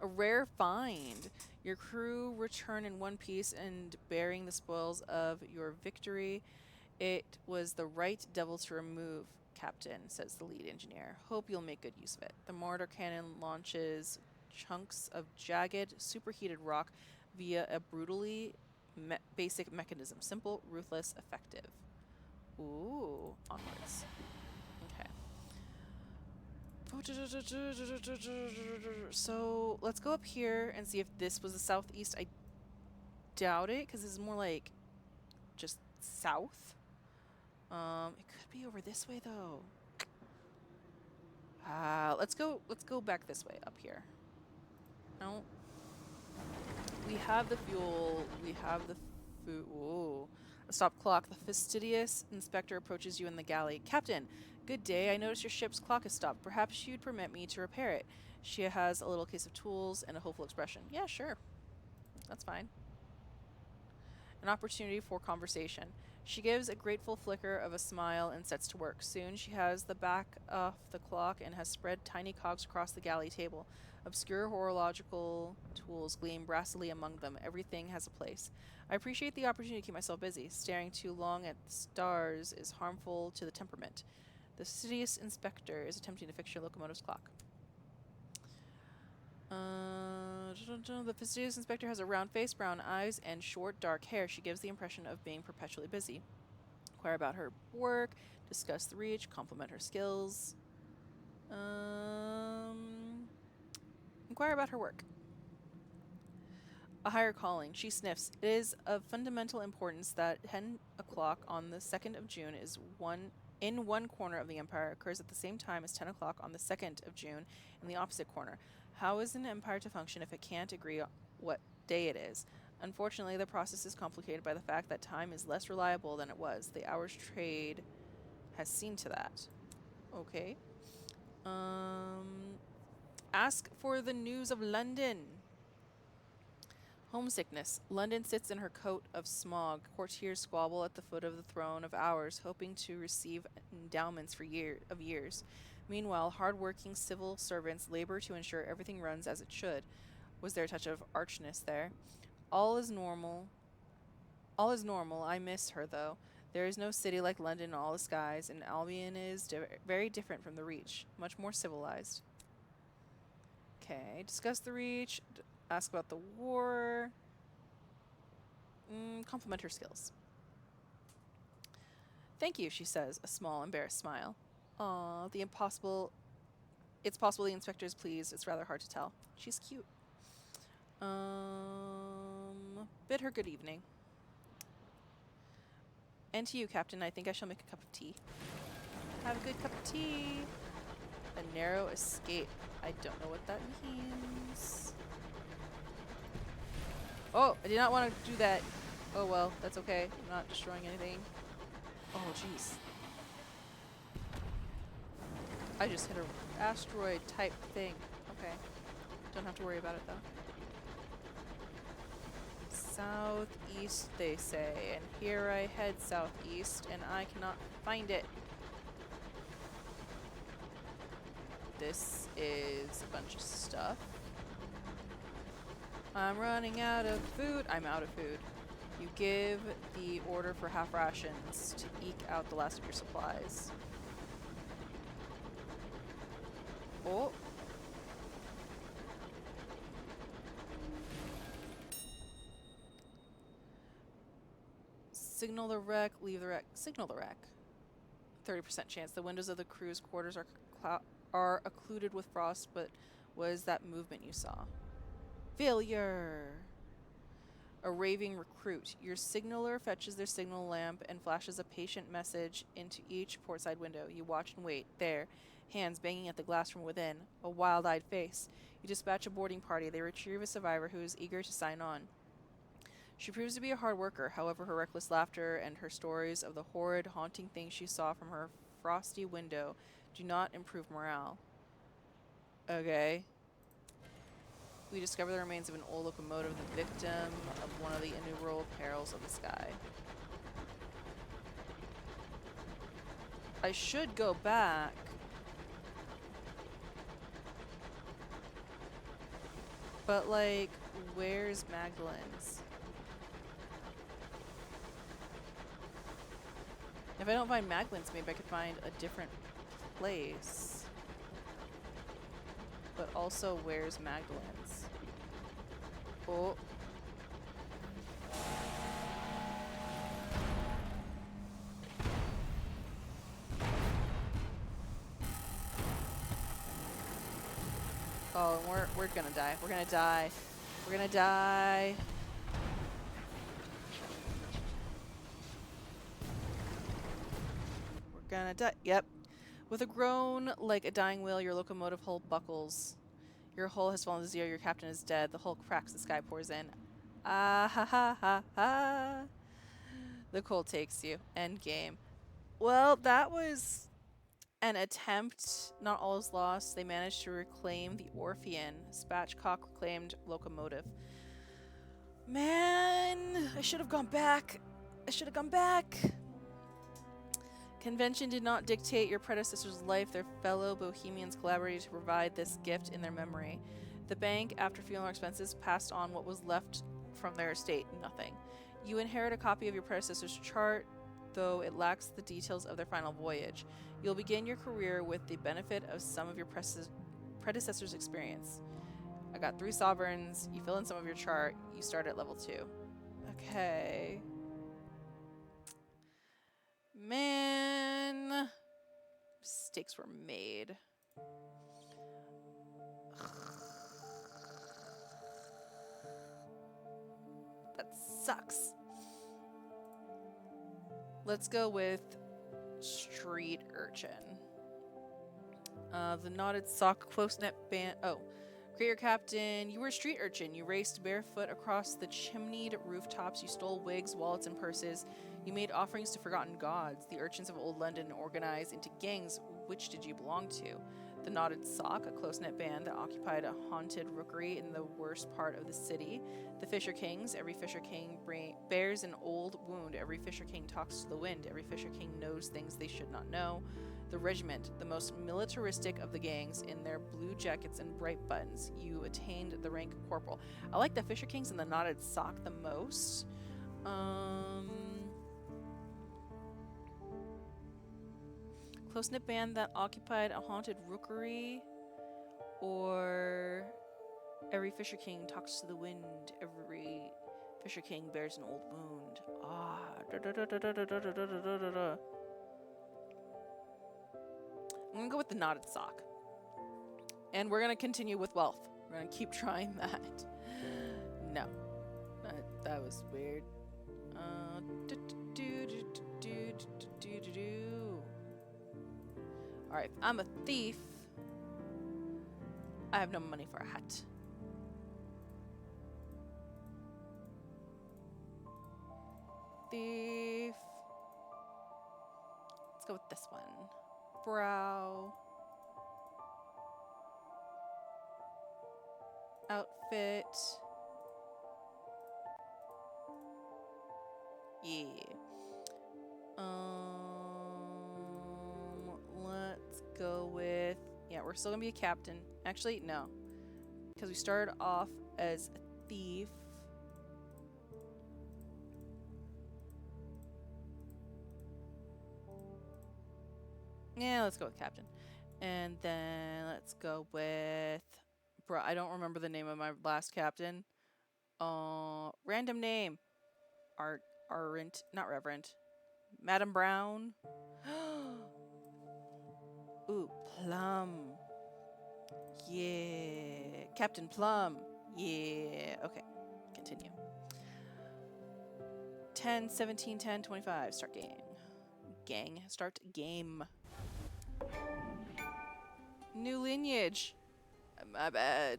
A rare find. Your crew return in one piece and bearing the spoils of your victory. It was the right devil to remove, Captain, says the lead engineer. Hope you'll make good use of it. The mortar cannon launches chunks of jagged, superheated rock via a brutally basic mechanism. Simple, ruthless, effective. Ooh, onwards. Okay. So let's go up here and see if this was the southeast. I doubt it, because this is more like just south. It could be over this way though. Let's go back this way up here. No. We have the fuel, we have the food. Ooh. A stop clock. The fastidious inspector approaches you in the galley. Captain, good day. I notice your ship's clock is stopped. Perhaps you'd permit me to repair it. She has a little case of tools and a hopeful expression. Yeah, sure. That's fine. An opportunity for conversation. She gives a grateful flicker of a smile and sets to work. Soon she has the back off the clock and has spread tiny cogs across the galley table. Obscure horological tools gleam brassily among them. Everything has a place. I appreciate the opportunity to keep myself busy. Staring too long at stars is harmful to the temperament. The fastidious inspector is attempting to fix your locomotive's clock. The fastidious inspector has a round face, brown eyes, and short, dark hair. She gives the impression of being perpetually busy. Inquire about her work, discuss the reach, compliment her skills. Inquire about her work. A higher calling. She sniffs. It is of fundamental importance that 10 o'clock on the 2nd of June is in one corner of the empire occurs at the same time as 10 o'clock on the 2nd of June in the opposite corner. How is an empire to function if it can't agree on what day it is? Unfortunately, the process is complicated by the fact that time is less reliable than it was. The hours trade has seen to that. Okay. Ask for the news of London. Homesickness. London sits in her coat of smog. Courtiers squabble at the foot of the throne of hours, hoping to receive endowments for years. Meanwhile, hard-working civil servants labor to ensure everything runs as it should. Was there a touch of archness there? All is normal. All is normal. I miss her, though. There is no city like London in all the skies, and Albion is very different from the Reach. Much more civilized. Okay, discuss the Reach. Ask about the war. Compliment her skills. Thank you, she says, a small, embarrassed smile. Aw, the impossible... It's possible the inspector is pleased. It's rather hard to tell. She's cute. Bid her good evening. And to you, Captain, I think I shall make a cup of tea. Have a good cup of tea. A narrow escape. I don't know what that means. Oh, I did not want to do that. Oh well, that's okay. I'm not destroying anything. Oh, jeez. I just hit a asteroid type thing. Okay. Don't have to worry about it though. Southeast, they say, and here I head southeast, and I cannot find it. This is a bunch of stuff. I'm running out of food. I'm out of food. You give the order for half rations to eke out the last of your supplies. Oh. Signal the wreck, leave the wreck. Signal the wreck. 30% chance. The windows of the crew's quarters are occluded with frost, but was that movement you saw? Failure. A raving recruit. Your signaler fetches their signal lamp and flashes a patient message into each portside window. You watch and wait. There. Hands banging at the glass from within. A wild-eyed face. You dispatch a boarding party. They retrieve a survivor who is eager to sign on. She proves to be a hard worker. However, her reckless laughter and her stories of the horrid, haunting things she saw from her frosty window Do not improve morale. Okay. We discover the remains of an old locomotive, the victim of one of the innumerable perils of the sky. I should go back. But, like, where's Magdalene's? If I don't find Magdalene's, maybe I could find a different place. But also, where's Magdalene's? Oh. Oh, we're gonna die. We're gonna die. We're gonna die. We're gonna die. Yep. With a groan like a dying wheel, your locomotive hull buckles. Your hull has fallen to zero. Your captain is dead. The hull cracks. The sky pours in. Ah ha ha ha ha. The cold takes you. End game. Well, that was an attempt. Not all is lost. They managed to reclaim the Orphean. Spatchcock reclaimed locomotive. Man, I should have gone back. I should have gone back. Convention did not dictate your predecessor's life. Their fellow Bohemians collaborated to provide this gift in their memory. The bank, after funeral expenses, passed on what was left from their estate, nothing. You inherit a copy of your predecessor's chart, though it lacks the details of their final voyage. You'll begin your career with the benefit of some of your predecessor's experience. I got 3 sovereigns. You fill in some of your chart. You start at level 2. Okay. Man. Mistakes were made. That sucks. Let's go with street urchin. The knotted sock close net band. Oh. Creator Captain, you were a street urchin. You raced barefoot across the chimneyed rooftops. You stole wigs, wallets, and purses. You made offerings to forgotten gods. The urchins of old London organized into gangs. Which did you belong to? The Knotted Sock, a close-knit band that occupied a haunted rookery in the worst part of the city. The Fisher Kings, every Fisher King bears an old wound. Every Fisher King talks to the wind. Every Fisher King knows things they should not know. The Regiment, the most militaristic of the gangs, in their blue jackets and bright buttons. You attained the rank of corporal. I like the Fisher Kings and the Knotted Sock the most. Close-knit band that occupied a haunted rookery, or every Fisher King talks to the wind. Every Fisher King bears an old wound. I'm gonna go with the Knotted Sock. And we're gonna continue with wealth. We're gonna keep trying that. No. That was weird. Alright, I'm a thief. I have no money for a hat. Thief. Let's go with this one. Brow. Outfit. Yeah. Let's go with... Yeah, we're still gonna be a captain. Actually, no. Because we started off as a thief. Yeah, let's go with captain. And then let's go with... Bruh, I don't remember the name of my last captain. Random name. Aren't, not Reverend. Madam Brown. Ooh, Plum. Yeah. Captain Plum. Yeah. Okay. Continue. 10, 17, 10, 25. Start game. Gang. Start game. New lineage. My bad.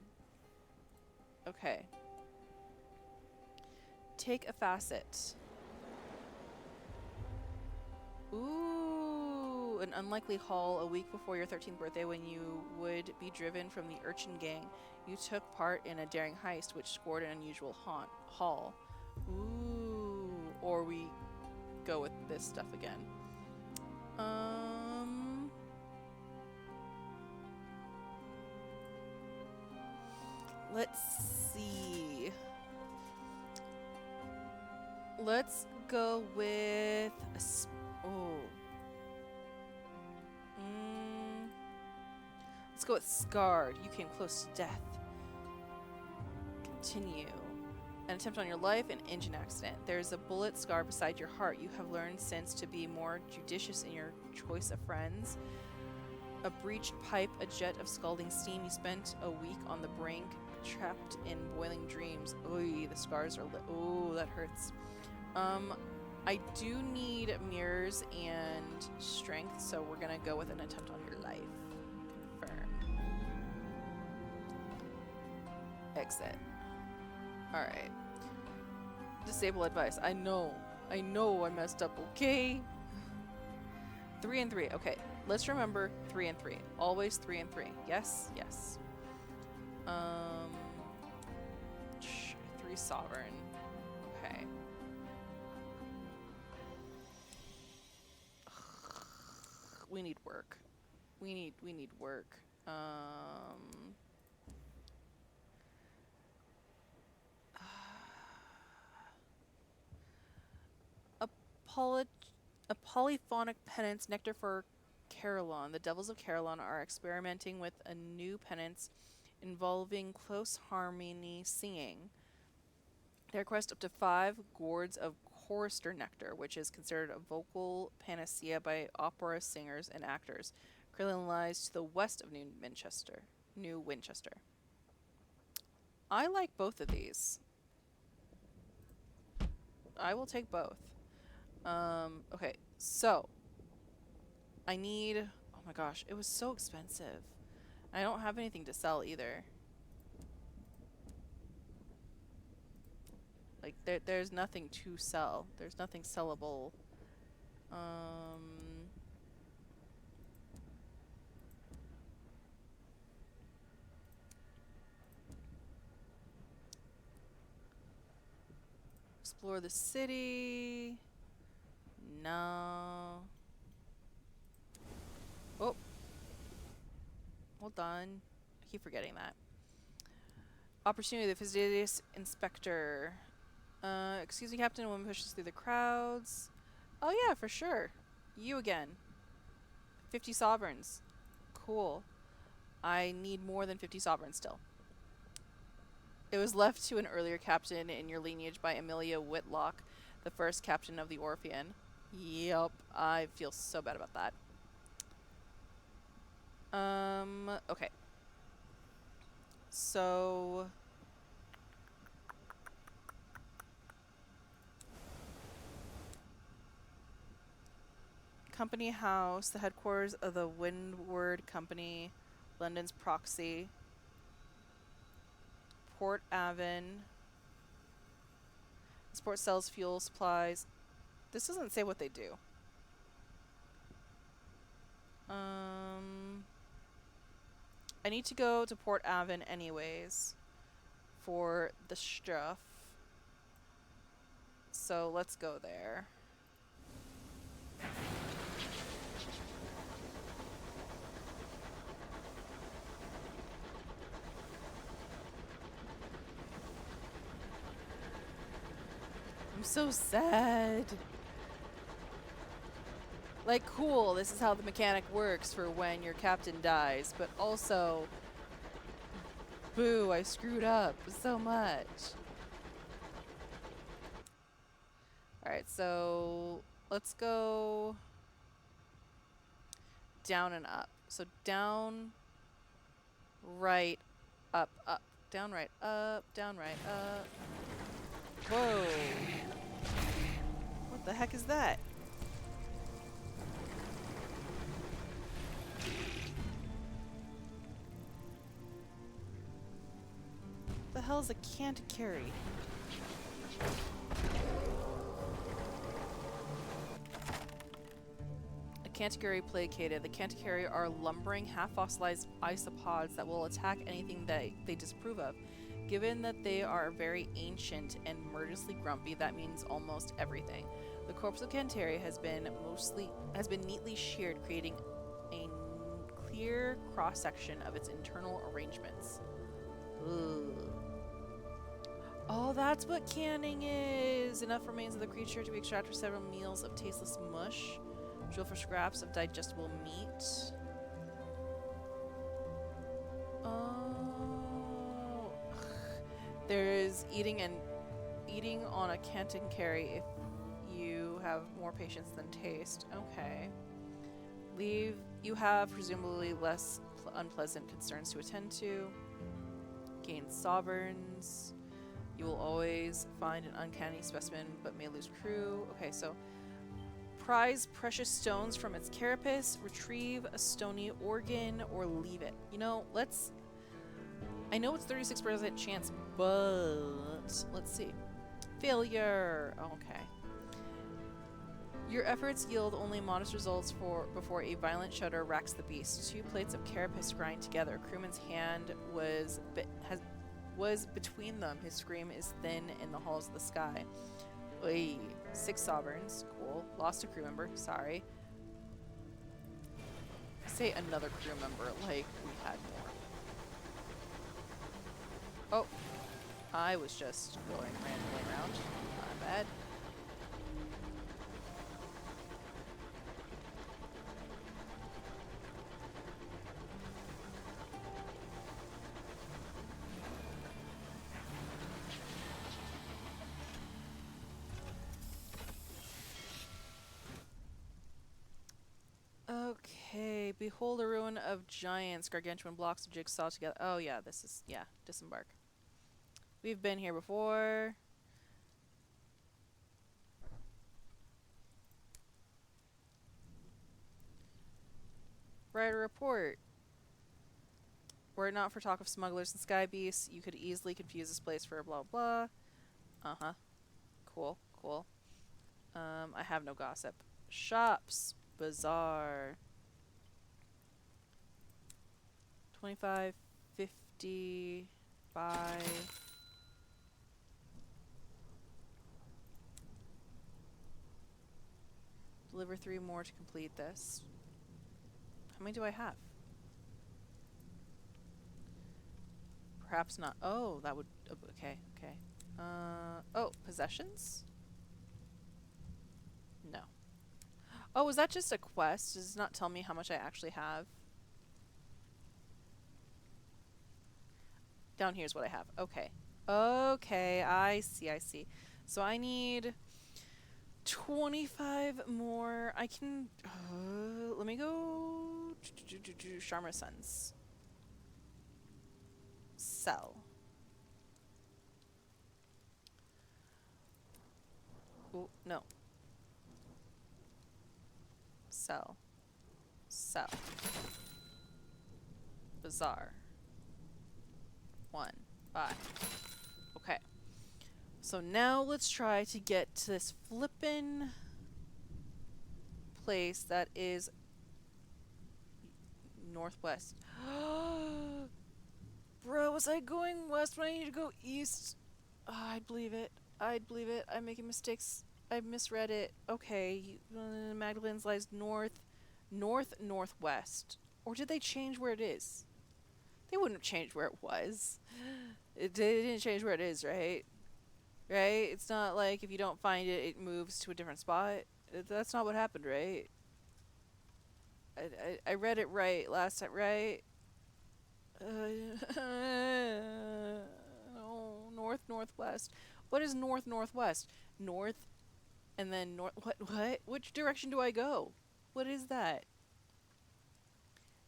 Okay. Take a facet. Ooh. to an unlikely haul a week before your 13th birthday when you would be driven from the urchin gang. You took part in a daring heist which scored an unusual haul. Ooh. Or we go with this stuff again. Let's see. Let's go with let's go with scarred. You came close to death. Continue. An attempt on your life, an engine accident. There's a bullet scar beside your heart. You have learned since to be more judicious in your choice of friends. A breached pipe, a jet of scalding steam. You spent a week on the brink, trapped in boiling dreams. Ooh, the scars are ooh, that hurts. I do need mirrors and strength, so we're gonna go with an attempt on your life. Confirm. Exit. Alright. Disable advice. I know I messed up, okay? 3 and 3. Okay, let's remember 3 and 3. Always 3 and 3. Yes, yes. 3 sovereign. Okay. We need work. We need work. A polyphonic penance, nectar for Carillon. The devils of Carillon are experimenting with a new penance involving close harmony singing. They request up to 5 gourds of chorister nectar, which is considered a vocal panacea by opera singers and actors. Carillon lies to the west of New Winchester. I like both of these. I will take both. Okay, so I need, oh my gosh, it was so expensive. I don't have anything to sell either. Like there's nothing to sell. There's nothing sellable. Explore the city. No. Oh. Hold on. I keep forgetting that. Opportunity, the fastidious inspector. Excuse me, Captain. A woman pushes through the crowds. Oh yeah, for sure. You again. 50 sovereigns. Cool. I need more than 50 sovereigns still. It was left to an earlier captain in your lineage by Amelia Whitlock, the first captain of the Orphean. Yep, I feel so bad about that. Okay. So Company House, the headquarters of the Windward Company, London's proxy. Port Avon. This port sells fuel supplies. This doesn't say what they do. I need to go to Port Avon anyways for the stuff. So let's go there. I'm so sad. Like, cool, this is how the mechanic works for when your captain dies, but also, boo, I screwed up so much. Alright, so let's go down and up. So down, right, up, up. Down, right, up, down, right, up. Whoa. What the heck is that? The hell is a can't carry? A Cantigari placated. The Cantigari are lumbering, half-fossilized isopods that will attack anything that they disapprove of. Given that they are very ancient and murderously grumpy, that means almost everything. The corpse of Canteri has been neatly sheared, creating a clear cross-section of its internal arrangements. Ugh. Oh, that's what canning is! Enough remains of the creature to be extracted for several meals of tasteless mush. Drill for scraps of digestible meat. Oh. There's eating on a Canton-carry if you have more patience than taste. Okay. You have presumably less unpleasant concerns to attend to. Gain sovereigns. You will always find an uncanny specimen, but may lose crew. Okay, so prize precious stones from its carapace, retrieve a stony organ, or leave it. You know, I know it's 36% chance, but let's see. Failure. Okay. Your efforts yield only modest results before a violent shudder racks the beast. 2 plates of carapace grind together. Crewman's hand was between them. His scream is thin in the halls of the sky. Oy. 6 sovereigns. Cool. Lost a crew member. Sorry. I say another crew member like we had more. Oh. I was just going randomly around. My bad. Okay, behold a ruin of giants, gargantuan blocks of jigsaw together. Oh yeah, this is, yeah, disembark. We've been here before. Write a report. Were it not for talk of smugglers and sky beasts, you could easily confuse this place for blah blah. Uh-huh. Cool, cool. I have no gossip. Shops. Bazaar. 25, 50, buy. Deliver 3 more to complete this. How many do I have? Perhaps not. Oh, that would... Okay, okay. Oh, possessions? No. Oh, is that just a quest? Does it not tell me how much I actually have? Down here's what I have. Okay. Okay, I see, I see. So I need 25 more. I can... let me go... Sharma Sons. Sell. Oh, no. Sell. Sell. Bazaar. 1. Buy. Okay. So now let's try to get to this flippin' place that is northwest. Bro, was I going west when I need to go east? Oh, I'd believe it. I'd believe it. I'm making mistakes. I misread it. Okay. Magdalene's lies northwest. Or did they change where it is? They wouldn't have changed where it was. They didn't change where it is, right? Right? It's not like if you don't find it, it moves to a different spot. That's not what happened, right? I read it right last time, right? Oh, northwest. What is northwest? North and then north. What? Which direction do I go? What is that?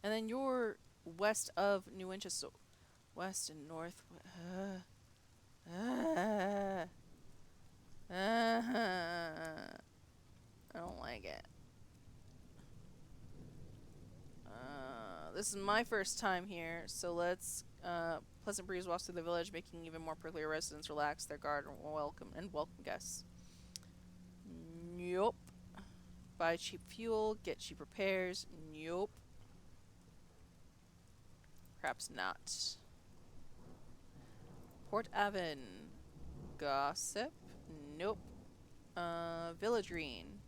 And then you're west of New Winchester. West and north. I don't like it. This is my first time here, so let's. Pleasant breeze walks through the village, making even more pricklier residents relax their guard and welcome guests. Yup. Buy cheap fuel, get cheap repairs. Nope. Perhaps not. Port Avon. Gossip. Nope. Village Green.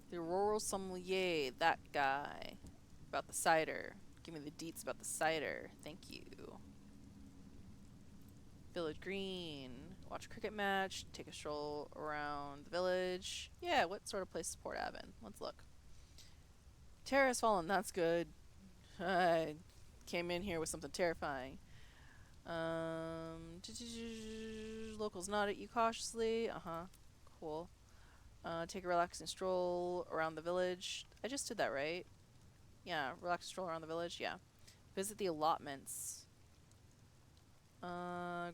The rural sommelier, that guy. About the cider. Give me the deets about the cider. Thank you. Village Green. Watch a cricket match. Take a stroll around the village. Yeah, what sort of place is Port Avon? Let's look. Terror has fallen. That's good. I came in here with something terrifying. Locals nod at you cautiously. Uh-huh. Cool. Take a relaxing stroll around the village. I just did that, right? Yeah, relax stroll around the village. Yeah. Visit the allotments.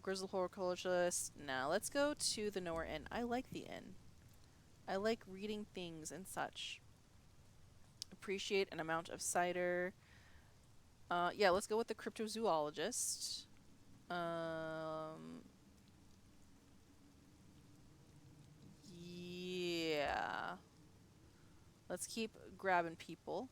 Grizzle horticulturist. Now let's go to the Nowhere Inn. I like the inn. I like reading things and such. Appreciate an amount of cider. Yeah, let's go with the cryptozoologist. Yeah. Let's keep grabbing people.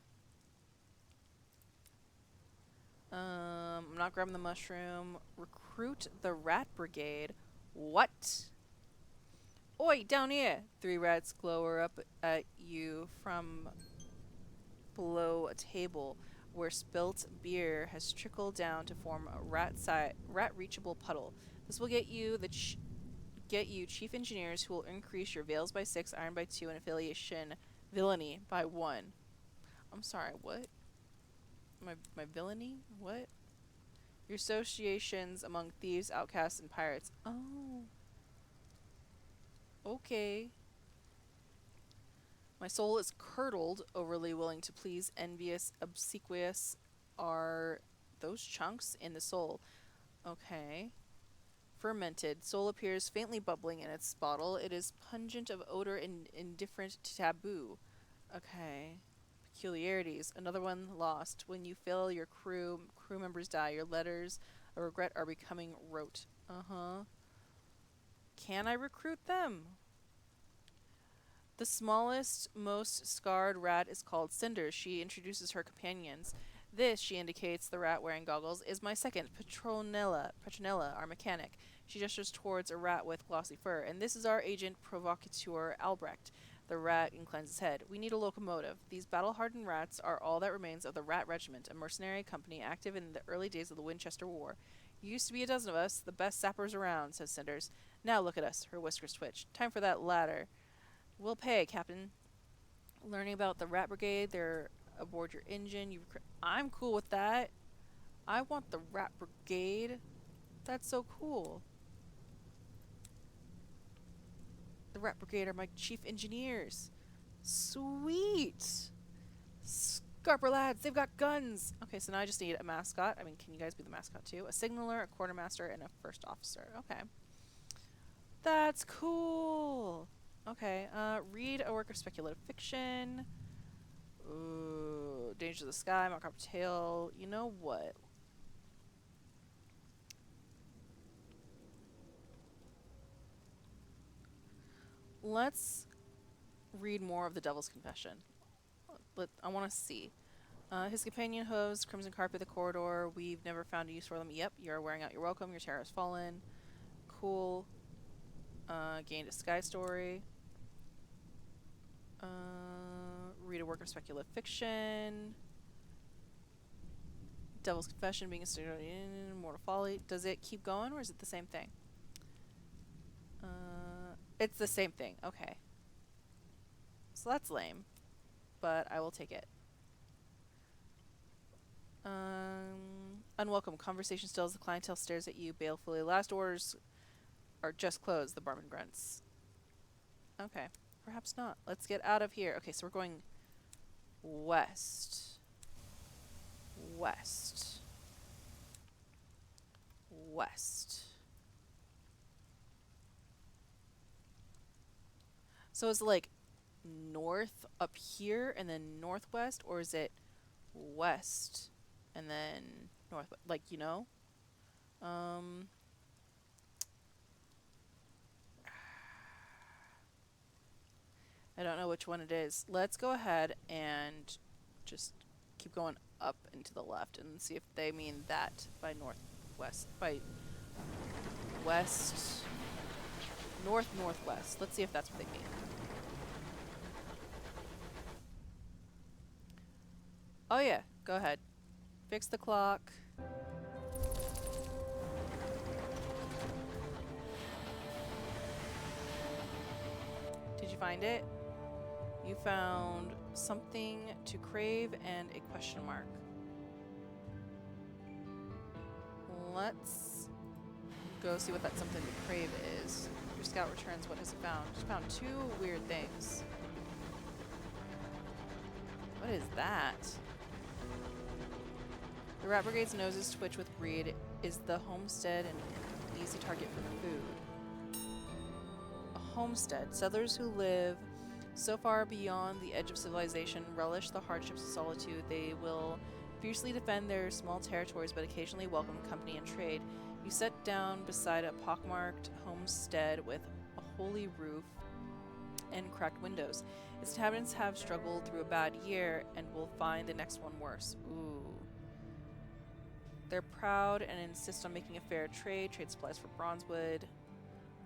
I'm not grabbing the mushroom. Recruit the rat brigade. What? Oi, down here! Three rats glower up at you from below a table where spilt beer has trickled down to form a rat-reachable puddle. This will get you chief engineers who will increase your veils by 6, iron by 2, and affiliation villainy by 1. I'm sorry, what? My villainy? What? Your associations among thieves, outcasts, and pirates. Oh. Okay. My soul is curdled, overly willing to please, envious, obsequious. Are those chunks in the soul? Okay. Fermented. Soul appears faintly bubbling in its bottle. It is pungent of odor and indifferent to taboo. Okay. Peculiarities. Another one lost. When you fail your crew members die. Your letters of regret are becoming rote. Uh-huh. Can I recruit them? The smallest, most scarred rat is called Cinder. She introduces her companions. This, she indicates the rat wearing goggles, is my second, Petronella, our mechanic. She gestures towards a rat with glossy fur. And this is our agent provocateur, Albrecht. The rat inclines his head. We need a locomotive. These battle-hardened rats are all that remains of the Rat Regiment, a mercenary company active in the early days of the Winchester War. Used to be a dozen of us, the best sappers around, says Cinders. Now look at us. Her whiskers twitch. Time for that ladder. We'll pay, Captain. Learning about the Rat Brigade, they're aboard your engine. I'm cool with that. I want the Rat Brigade. That's so cool. The Rat Brigade are my chief engineers. Sweet. Scarper lads, they've got guns. Okay, so now I just need a mascot. I mean, can you guys be the mascot too? A signaler, a quartermaster, and a first officer. Okay. That's cool. Okay, read a work of speculative fiction. Ooh, Danger of the Sky, Macabre Tale. You know what? Let's read more of the Devil's Confession. I want to see. His companion hooves, crimson carpet, the corridor. We've never found a use for them. Yep, you're wearing out your welcome. Your terror has fallen. Cool. Gained a sky story. Read a work of speculative fiction. Devil's Confession, being a mortal folly. Does it keep going, or is it the same thing? It's the same thing. Okay. So that's lame, but I will take it. Unwelcome. Conversation stills. The clientele stares at you balefully. Last orders are just closed, the barman grunts. Okay. Perhaps not. Let's get out of here. Okay, so we're going west. West. West. So is it like north up here and then northwest, or is it west and then north? Like, you know? I don't know which one it is. Let's go ahead and just keep going up and to the left and see if they mean that by northwest, by west, northwest. Let's see if that's what they mean. Oh yeah, go ahead. Fix the clock. Did you find it? You found something to crave and a question mark. Let's go see what that something to crave is. Your scout returns. What has it found? Just found two weird things. What is that? The Rat Brigade's noses twitch with greed. Is the homestead an easy target for food? A homestead. Settlers who live so far beyond the edge of civilization relish the hardships of solitude. They will fiercely defend their small territories, but occasionally welcome company and trade. You set down beside a pockmarked homestead with a holey roof and cracked windows. Its inhabitants have struggled through a bad year and will find the next one worse. Ooh. They're proud and insist on making a fair trade. Trade supplies for bronzewood.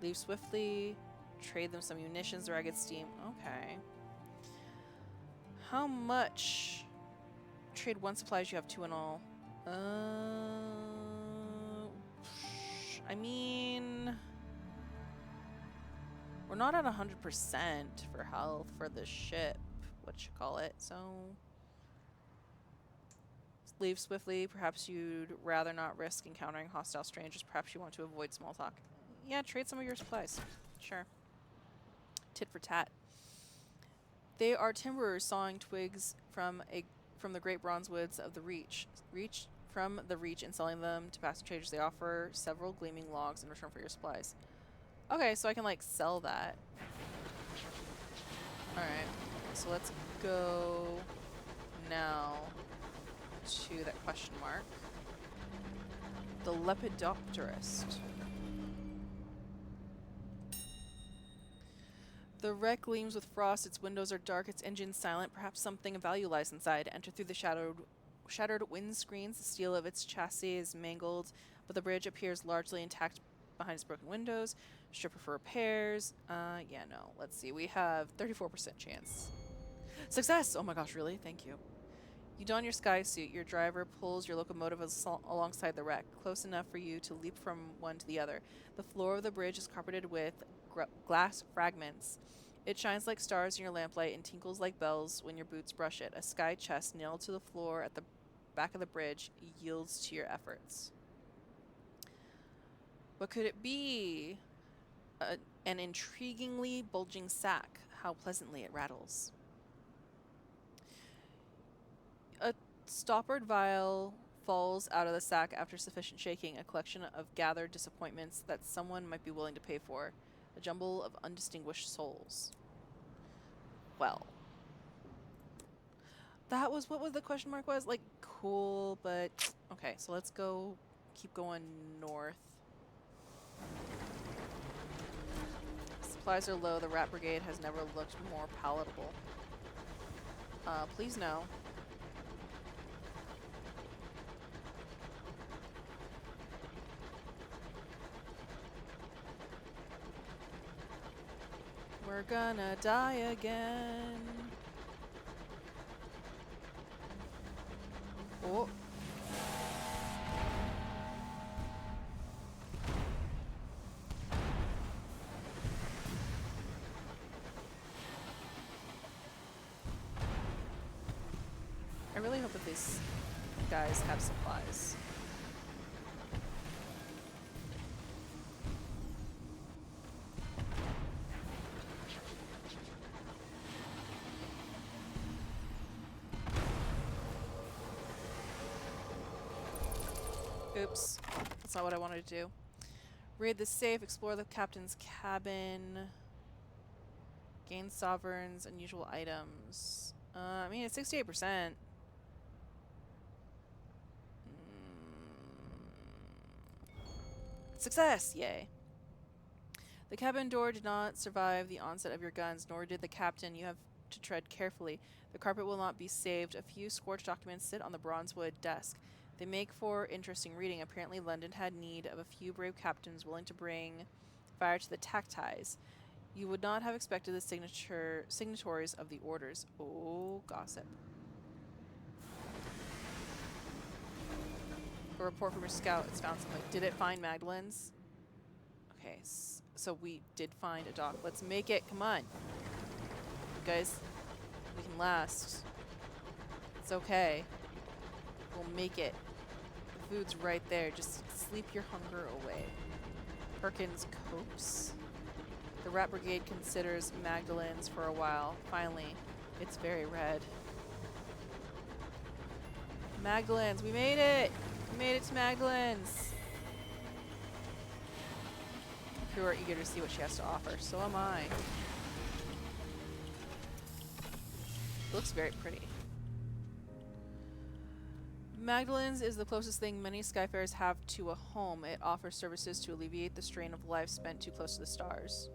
Leave swiftly. Trade them some munitions, ragged steam. Okay. How much? Trade one supplies, you have two in all. I mean, we're not at 100% for health for the ship. What you call it? So leave swiftly. Perhaps you'd rather not risk encountering hostile strangers. Perhaps you want to avoid small talk. Yeah, trade some of your supplies. Sure. Tit for tat. They are timberers sawing twigs from the great bronze woods of the reach from the reach and selling them to passing traders. They offer several gleaming logs in return for your supplies. Okay, so I can like sell that. All right, so let's go now to that question mark. The Lepidopterist. The wreck gleams with frost, its windows are dark, its engines silent, perhaps something of value lies inside. Enter through the shattered windscreens, the steel of its chassis is mangled, but the bridge appears largely intact behind its broken windows. Stripper for repairs. Yeah, no. Let's see. We have 34% chance. Success! Oh my gosh, really? Thank you. You don your sky suit. Your driver pulls your locomotive alongside the wreck, close enough for you to leap from one to the other. The floor of the bridge is carpeted with glass fragments. It shines like stars in your lamplight and tinkles like bells when your boots brush it. A sky chest nailed to the floor at the back of the bridge yields to your efforts. What could it be? An intriguingly bulging sack. How pleasantly it rattles. A stoppered vial falls out of the sack after sufficient shaking, a collection of gathered disappointments that someone might be willing to pay for. A jumble of undistinguished souls. Well. That was what the question mark was? Like, cool, but... Okay, so let's go... Keep going north. Supplies are low. The Rat Brigade has never looked more palatable. Please no. We're gonna die again. Oh. I really hope that these guys have supplies. Oops. That's not what I wanted to do. Raid the safe, explore the captain's cabin, gain sovereigns, unusual items. I mean, it's 68%. Success! Yay. The cabin door did not survive the onset of your guns, nor did the captain. You have to tread carefully. The carpet will not be saved. A few scorched documents sit on the bronzewood desk. They make for interesting reading. Apparently, London had need of a few brave captains willing to bring fire to the tactiles. You would not have expected the signatories of the orders. Oh, gossip. A report from your scout. It's found something. Did it find Magdalene's? Okay, so we did find a dock. Let's make it. Come on. You guys, we can last. It's okay. We'll make it. The food's right there. Just sleep your hunger away. Perkins copes. The Rat Brigade considers Magdalene's for a while. Finally, it's very red. Magdalene's. We made it! We made it to Magdalene's. Crew are eager to see what she has to offer. So am I. It looks very pretty. Magdalene's is the closest thing many Skyfarers have to a home. It offers services to alleviate the strain of life spent too close to the stars.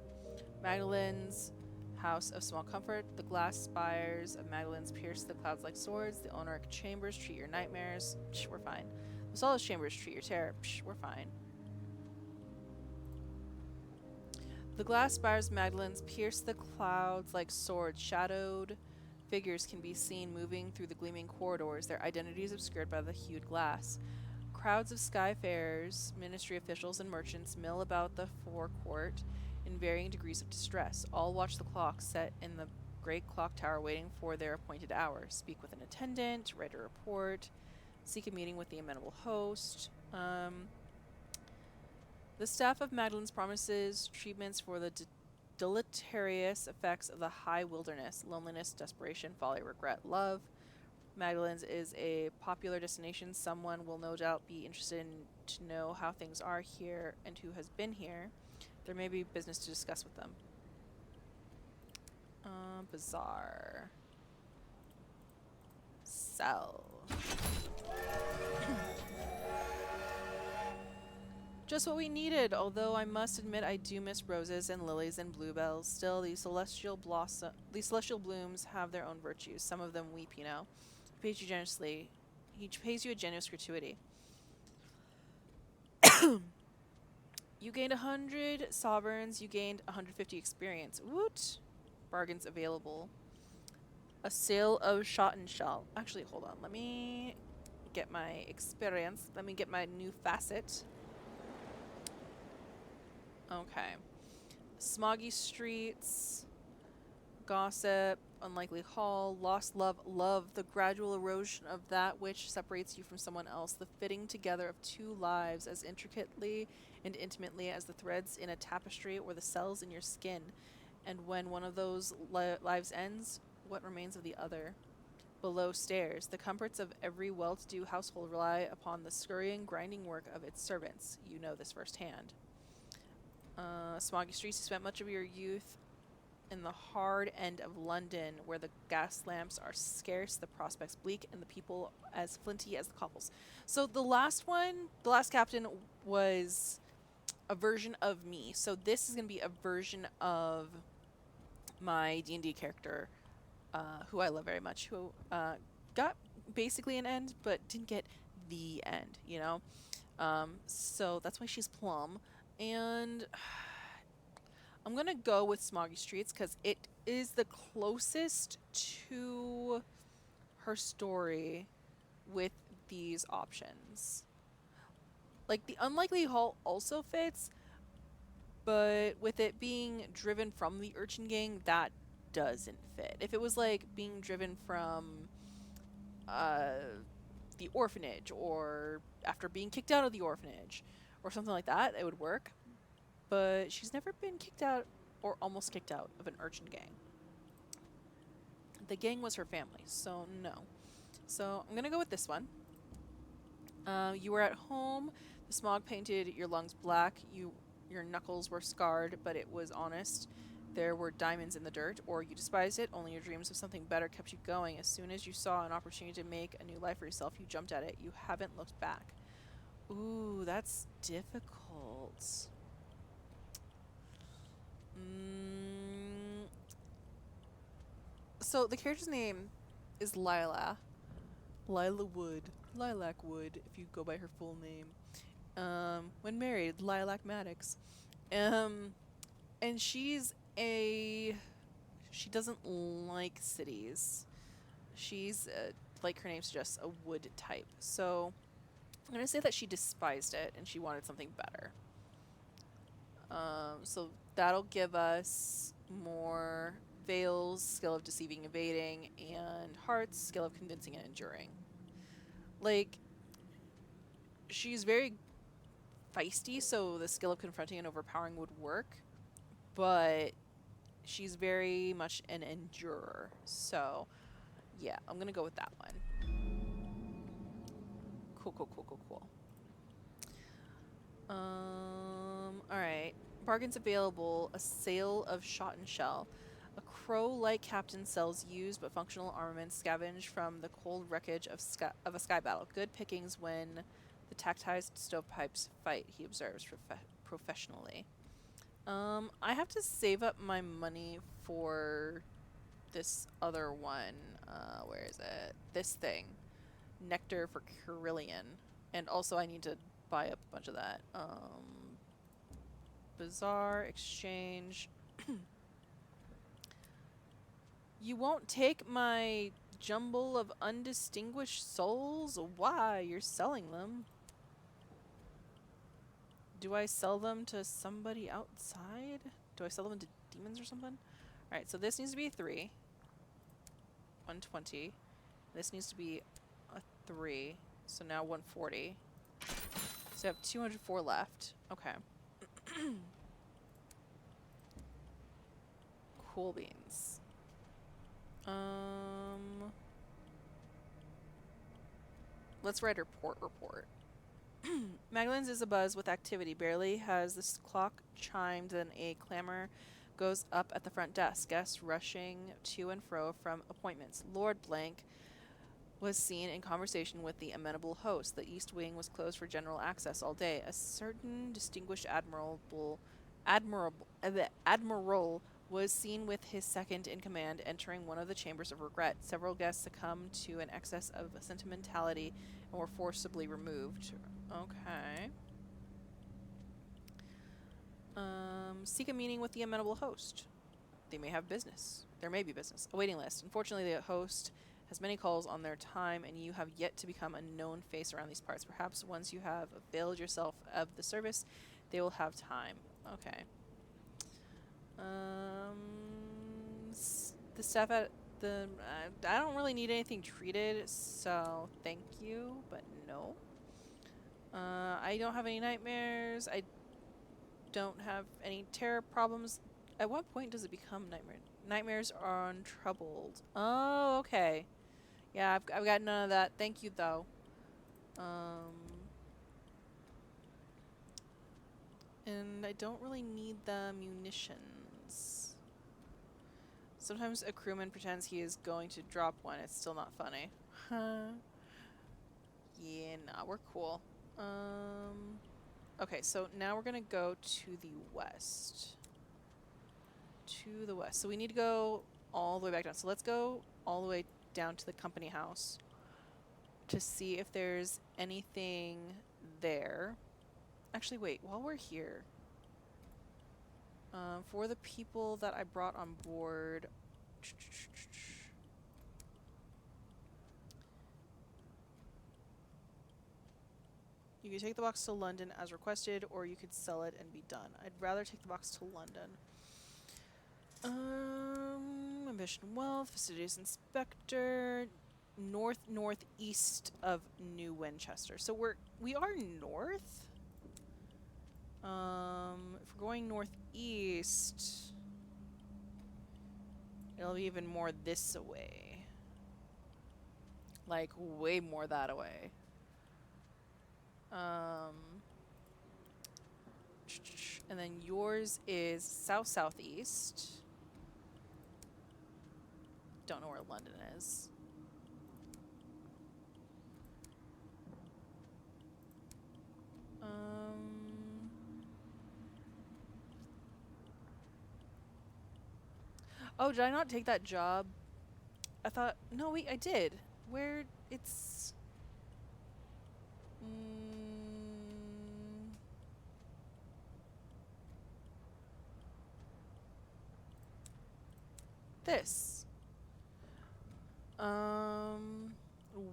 Magdalene's house of small comfort. The glass spires of Magdalene's pierce the clouds like swords. The Onaric chambers treat your nightmares. Psh, we're fine. The Solace chambers treat your terror. Psh, we're fine. The glass spires of Magdalene's pierce the clouds like swords. Shadowed figures can be seen moving through the gleaming corridors, their identities obscured by the hued glass. Crowds of Skyfarers, ministry officials, and merchants mill about the forecourt in varying degrees of distress. All watch the clock set in the great clock tower waiting for their appointed hour. Speak with an attendant, write a report, seek a meeting with the amenable host. The staff of Magdalene's promises treatments for the deleterious effects of the high wilderness: loneliness, desperation, folly, regret, love. Magdalene's is a popular destination. Someone will no doubt be interested in to know how things are here and who has been here. There may be business to discuss with them. Bazaar. Sell. Just what we needed, although I must admit I do miss roses and lilies and bluebells. Still, these celestial blooms have their own virtues. Some of them weep, you know. He pays you generously. He pays you a generous gratuity. You gained 100 sovereigns. You gained 150 experience. Woot! Bargains available. A sale of shot and shell. Actually, hold on. Let me get my experience. Let me get my new facet. Okay. Smoggy streets, gossip, unlikely haul, lost love, love, the gradual erosion of that which separates you from someone else, the fitting together of two lives as intricately and intimately as the threads in a tapestry or the cells in your skin. And when one of those lives ends, what remains of the other? Below stairs, the comforts of every well-to-do household rely upon the scurrying, grinding work of its servants. You know this firsthand. Smoggy streets. You spent much of your youth in the hard end of London, where the gas lamps are scarce, the prospects bleak, and the people as flinty as the cockles. So the last one, the last captain, was a version of me. So this is going to be a version of my D&D character, who I love very much, who got basically an end, but didn't get the end, you know? So that's why she's Plum. And I'm going to go with Smoggy Streets because it is the closest to her story with these options. Like, the Unlikely Haul also fits, but with it being driven from the Urchin Gang, that doesn't fit. If it was, like, being driven from the orphanage, or after being kicked out of the orphanage, or something like that, it would work. But she's never been kicked out or almost kicked out of an urchin gang. The gang was her family, so no. So I'm going to go with this one. You were at home. The smog painted your lungs black. Your knuckles were scarred, but it was honest. There were diamonds in the dirt, or you despised it. Only your dreams of something better kept you going. As soon as you saw an opportunity to make a new life for yourself, you jumped at it. You haven't looked back. Ooh, that's difficult. Mm, so the character's name is Lila. Lila Wood. Lilac Wood, if you go by her full name. When married, Lilac Maddox. Um, and she doesn't like cities. She's, like her name suggests, a wood type. So I'm gonna say that she despised it and she wanted something better. So that'll give us more veils, skill of deceiving, evading, and hearts, skill of convincing and enduring. Like, she's very feisty, so the skill of confronting and overpowering would work, but she's very much an endurer. So, yeah, I'm gonna go with that one. Cool, cool, cool, cool, cool. Alright. Bargains available. A sale of shot and shell. A crow-like captain sells used but functional armaments scavenged from the cold wreckage of a sky battle. Good pickings when the tactized stovepipes fight, he observes professionally. I have to save up my money for this other one. Where is it? This thing. Nectar for Carillion. And also I need to buy up a bunch of that. Bazaar, exchange. You won't take my jumble of undistinguished souls? Why? You're selling them. Do I sell them to somebody outside? Do I sell them to demons or something? Alright, so this needs to be a 3. 120. This needs to be a 3. So now 140. So I have 204 left. Okay. Cool beans. Let's write her port report. Magdalene's is abuzz with activity. Barely has this clock chimed than a clamor goes up at the front desk. Guests rushing to and fro from appointments. Lord Blank was seen in conversation with the amenable host. The East Wing was closed for general access all day. A certain distinguished admiral was seen with his second in command entering one of the chambers of regret. Several guests succumbed to an excess of sentimentality and were forcibly removed. Okay. Seek a meeting with the amenable host. They may have business. There may be business. A waiting list. Unfortunately, the host has many calls on their time, and you have yet to become a known face around these parts. Perhaps once you have availed yourself of the service, they will have time. Okay. The staff at the... I don't really need anything treated, so thank you, but no. I don't have any nightmares. I don't have any terror problems. At what point does it become nightmare? Nightmares are untroubled. Oh, okay. Yeah, I've got none of that. Thank you, though. And I don't really need the munitions. Sometimes a crewman pretends he is going to drop one. It's still not funny. Yeah, nah, we're cool. Okay, so now we're gonna go to the west. To the west. So we need to go all the way back down. So let's go all the way down to the company house to see if there's anything there. Actually, wait, while we're here, for the people that I brought on board, you could take the box to London as requested, or you could sell it and be done. I'd rather take the box to London. Ambition Wealth, Fastidious Inspector, northeast of New Winchester. So we are north. If we're going northeast, it'll be even more this away. Like, way more that away. And then yours is south-southeast. Don't know where London is. Oh, did I not take that job? I thought... No, wait, I did. Where... It's... Mm, this. Um...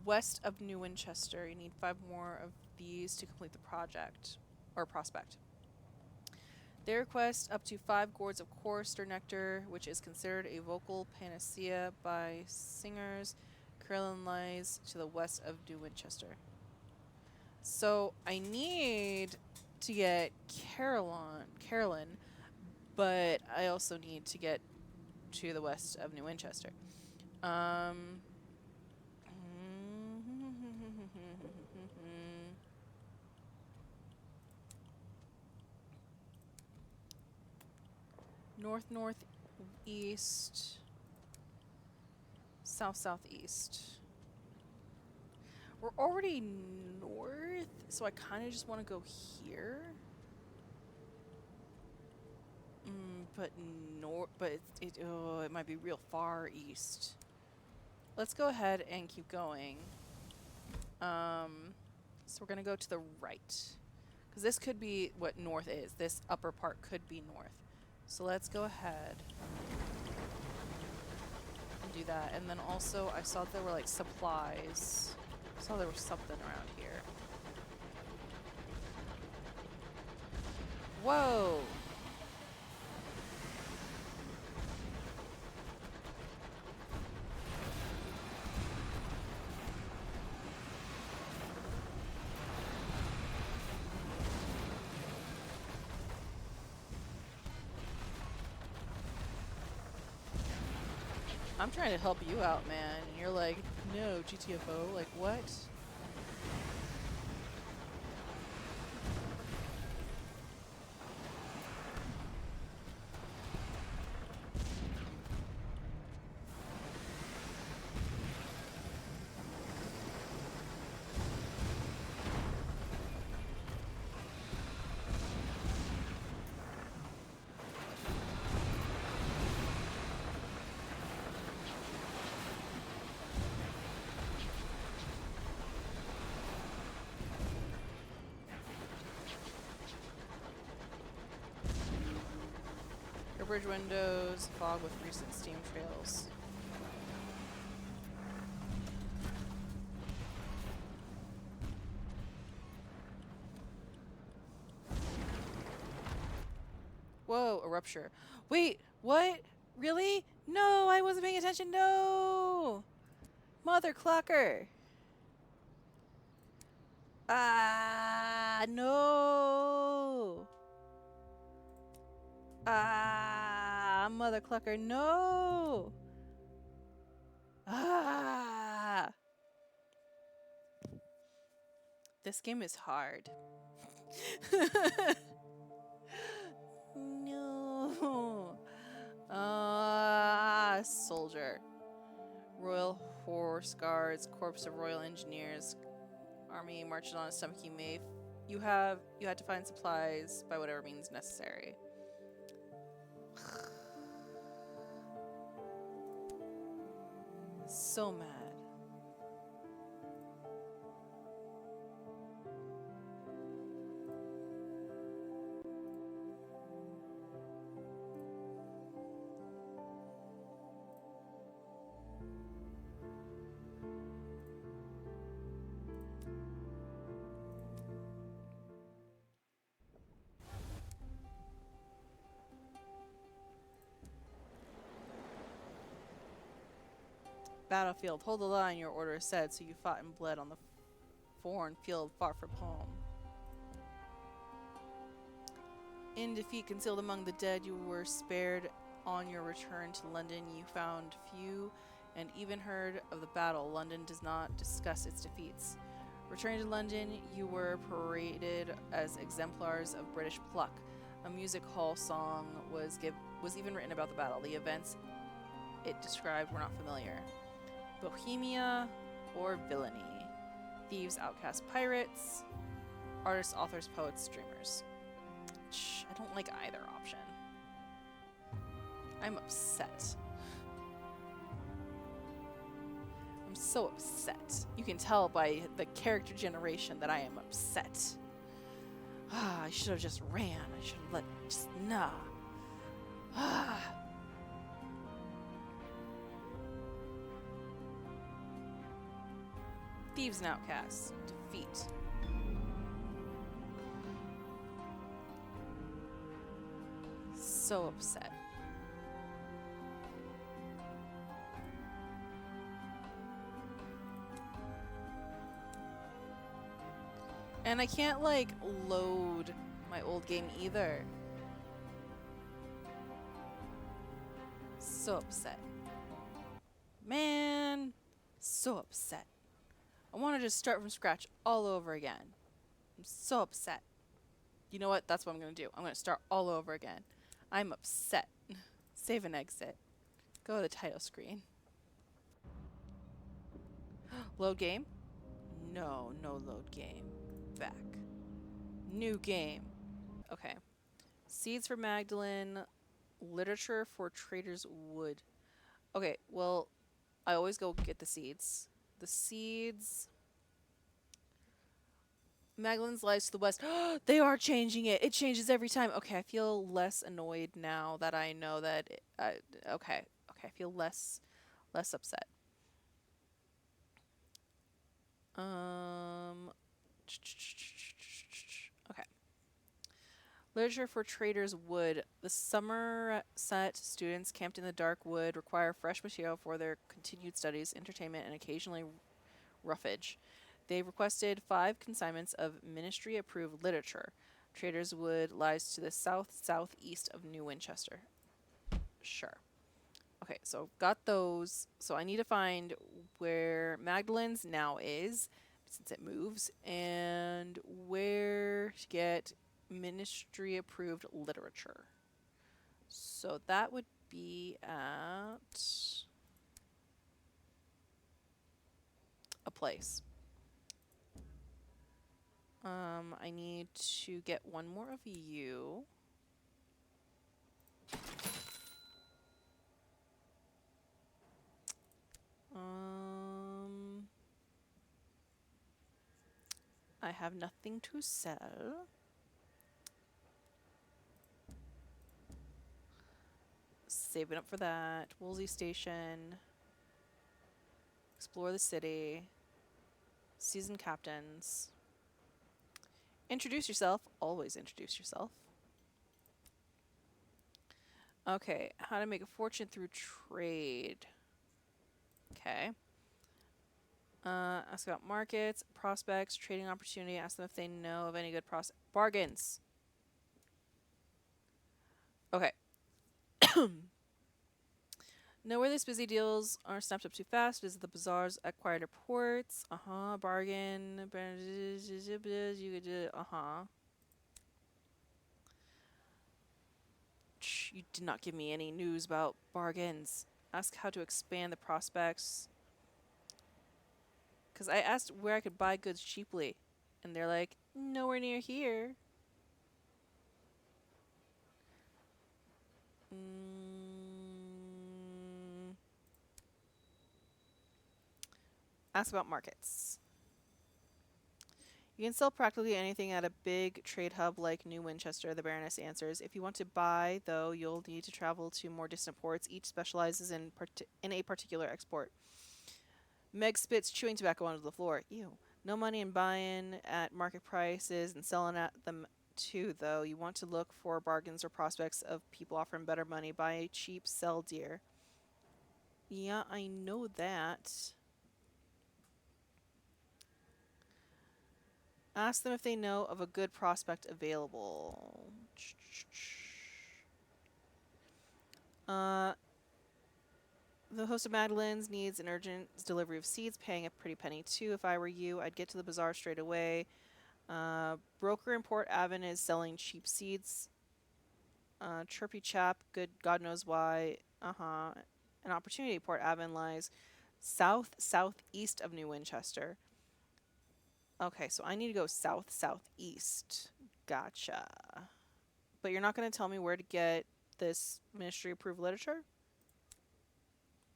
West of New Winchester. You need 5 more of these to complete the project. Or prospect. They request up to 5 gourds of chorister nectar, which is considered a vocal panacea by singers. Carolyn lies to the west of New Winchester. So I need to get Carolyn, but I also need to get to the west of New Winchester. North northeast, south southeast. We're already north, so I kind of just want to go here. But it might be real far east. Let's go ahead and keep going. So we're gonna go to the right, because this could be what north is. This upper part could be north. So let's go ahead and do that. And then also, I saw there were like supplies. I saw there was something around here. Whoa! I'm trying to help you out, man, and you're like, no, GTFO, like, what? Bridge windows, fog with recent steam trails. Whoa, a rupture. Wait, what? Really? No, I wasn't paying attention. No! Mother clucker. Ah, no! Ah, mother clucker, no! Ah! This game is hard. No. Ah, soldier. Royal Horse Guards, Corps of Royal Engineers, Army marches on a stomach. You had to find supplies by whatever means necessary. So mad. Battlefield. Hold the line, your order is said, so you fought and bled on the foreign field far from home. In defeat, concealed among the dead, you were spared. On your return to London, you found few and even heard of the battle. London does not discuss its defeats. Returning to London, you were paraded as exemplars of British pluck. A music hall song was even written about the battle. The events it described were not familiar. Bohemia or villainy. Thieves, outcasts, pirates. Artists, authors, poets, dreamers. I don't like either option. I'm upset. I'm so upset. You can tell by the character generation that I am upset. I should have just ran. I should have let just nah. Thieves and outcasts. Defeat. So upset. And I can't, like, load my old game either. So upset. Man, so upset. I want to just start from scratch all over again. I'm so upset. You know what? That's what I'm going to do. I'm going to start all over again. I'm upset. Save and exit. Go to the title screen. Load game? No, no load game. Back. New game. Okay. Seeds for Magdalene. Literature for Trader's Wood. Okay, well, I always go get the seeds. The seeds. Magdalene's lies to the west. They are changing it. It changes every time. Okay, I feel less annoyed now that I know that. Okay, I feel less upset. Okay. Literature for Traders Wood. The Somerset students camped in the dark wood require fresh material for their continued studies, entertainment, and occasionally roughage. They requested 5 consignments of ministry-approved literature. Traders Wood lies to the southeast of New Winchester. Sure. Okay, so got those. So I need to find where Magdalene's now is, since it moves, and where to get ministry-approved literature. So that would be at a place. I need to get one more of you. I have nothing to sell. Saving up for that. Woolsey Station. Explore the city. Season captains. Introduce yourself. Always introduce yourself. Okay, how to make a fortune through trade. Okay. Ask about markets, prospects, trading opportunity. Ask them if they know of any good bargains. Okay. Know where these busy deals are snapped up too fast. Visit the bazaars at quiet ports. Bargain. You could do. You did not give me any news about bargains. Ask how to expand the prospects. Because I asked where I could buy goods cheaply. And they're like, nowhere near here. Ask about markets. You can sell practically anything at a big trade hub like New Winchester, the Baroness answers. If you want to buy, though, you'll need to travel to more distant ports. Each specializes in a particular export. Meg spits chewing tobacco onto the floor. Ew. No money in buying at market prices and selling at them too, though. You want to look for bargains or prospects of people offering better money. Buy cheap, sell dear. Yeah, I know that. Ask them if they know of a good prospect available. The host of Magdalene's needs an urgent delivery of seeds, paying a pretty penny too. If I were you, I'd get to the bazaar straight away. Broker in Port Avon is selling cheap seeds. Chirpy chap, good God knows why. An opportunity. Port Avon lies southeast of New Winchester. Okay, so I need to go southeast. Gotcha. But you're not going to tell me where to get this ministry approved literature?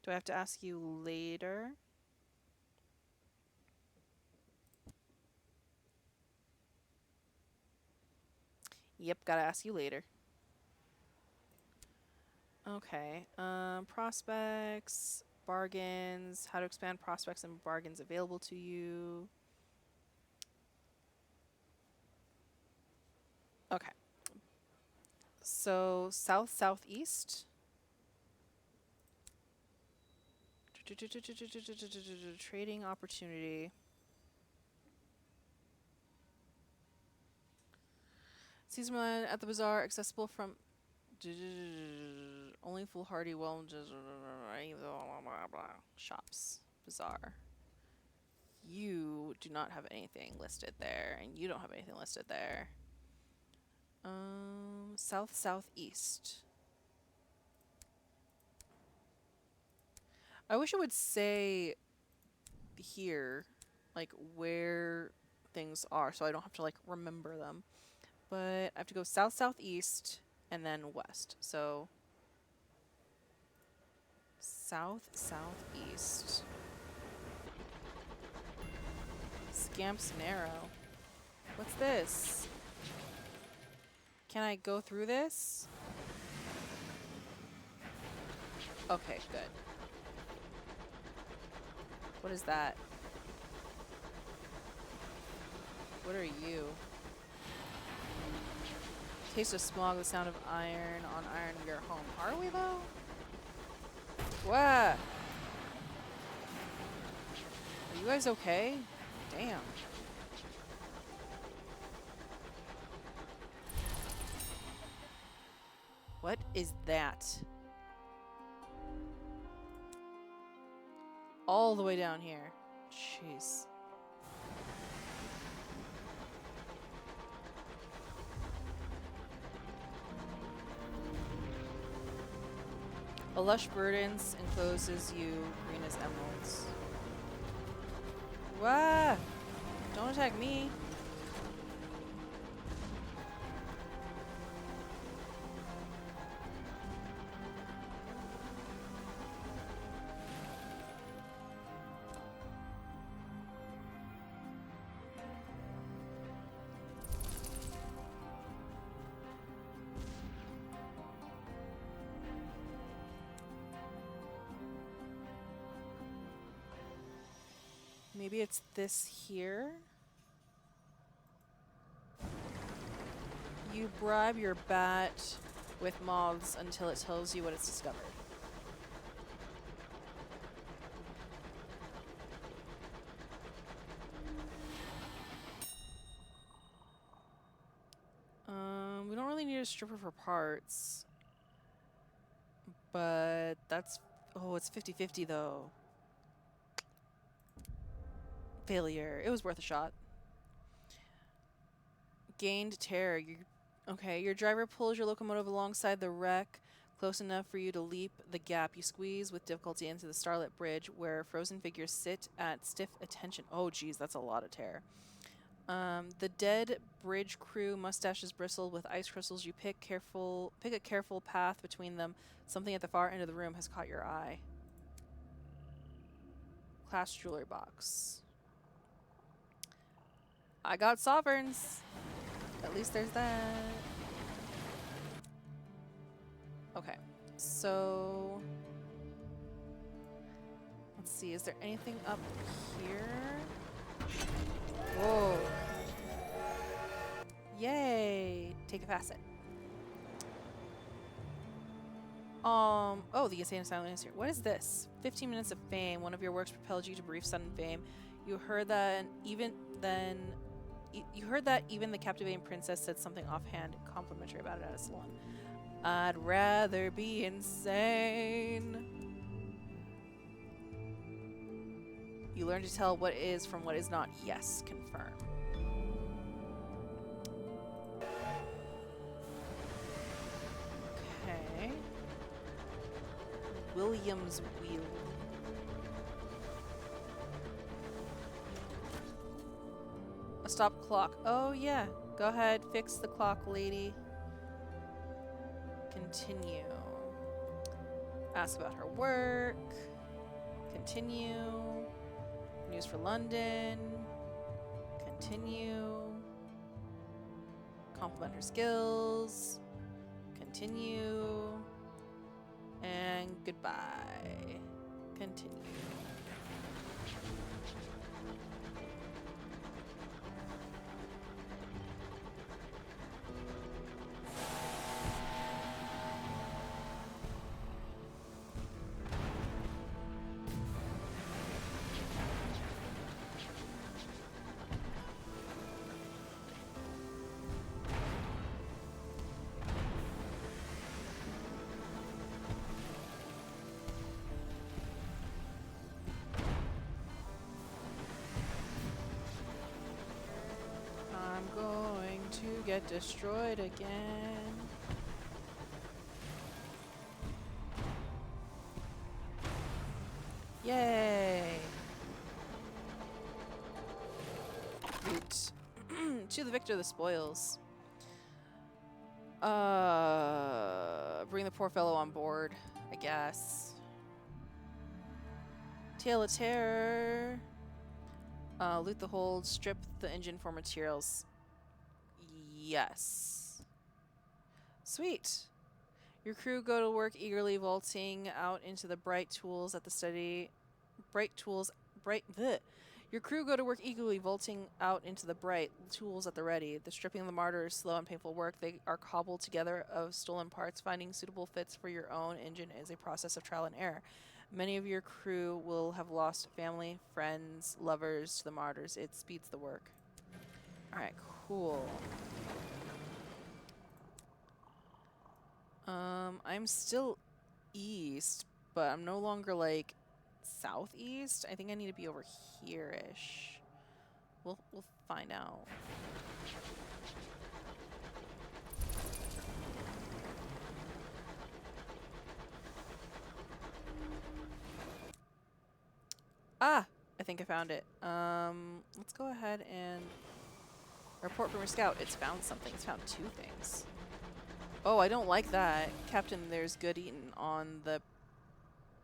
Do I have to ask you later? Yep, gotta ask you later. Okay. Prospects, bargains, how to expand prospects and bargains available to you. Okay. So, south southeast. Trading opportunity. Seasonal at the bazaar, accessible from only foolhardy, well, just shops. Bazaar. You do not have anything listed there, and you don't have anything listed there. South southeast. I wish it would say here, like where things are, so I don't have to like remember them. But I have to go south southeast and then west. So south southeast. Scamp's Narrow. What's this? Can I go through this? Okay, good. What is that? What are you? Taste of smog, the sound of iron on iron, we are home. Are we though? What? Are you guys okay? Damn. What is that? All the way down here. Jeez. A lush burdens encloses you, green as emeralds. Wah! Don't attack me. Maybe it's this here. You bribe your bat with moths until it tells you what it's discovered. We don't really need a stripper for parts. But that's... Oh, it's 50-50 though. Failure. It was worth a shot. Gained terror. Okay, your driver pulls your locomotive alongside the wreck, close enough for you to leap the gap. You squeeze with difficulty into the starlit bridge, where frozen figures sit at stiff attention. Oh, geez, that's a lot of terror. The dead bridge crew, mustaches bristled with ice crystals. You pick a careful path between them. Something at the far end of the room has caught your eye. Class jewelry box. I got sovereigns. At least there's that. Okay, so let's see. Is there anything up here? Whoa. Yay. Take a facet. Oh, the insane asylum is here. What is this? 15 minutes of fame. One of your works propelled you to brief sudden fame. You heard that even the captivating princess said something offhand complimentary about it at a salon. I'd rather be insane. You learn to tell what is from what is not. Yes, confirm. Okay. William's wheel. A stop clock. Oh yeah. Go ahead, fix the clock, lady. Continue. Ask about her work. Continue. News for London. Continue. Compliment her skills. Continue. And goodbye. Continue. I'm going to get destroyed again. Yay! Root. To the victor, the spoils. Bring the poor fellow on board, I guess. Tale of Terror. Loot the hold, strip the engine for materials. Yes. Sweet. Your crew go to work eagerly vaulting out into the bright tools at the steady... Bright tools... Bright... Bleh. Your crew go to work eagerly vaulting out into the bright tools at the ready. The stripping of the martyr is slow and painful work. They are cobbled together of stolen parts. Finding suitable fits for your own engine is a process of trial and error. Many of your crew will have lost family, friends, lovers to the martyrs. It speeds the work. Alright, cool. I'm still east, but I'm no longer, like, southeast. I think I need to be over here-ish. We'll find out. Ah! I think I found it. Let's go ahead and report from your scout. It's found something. It's found 2 things. Oh, I don't like that. Captain, there's good eaten on the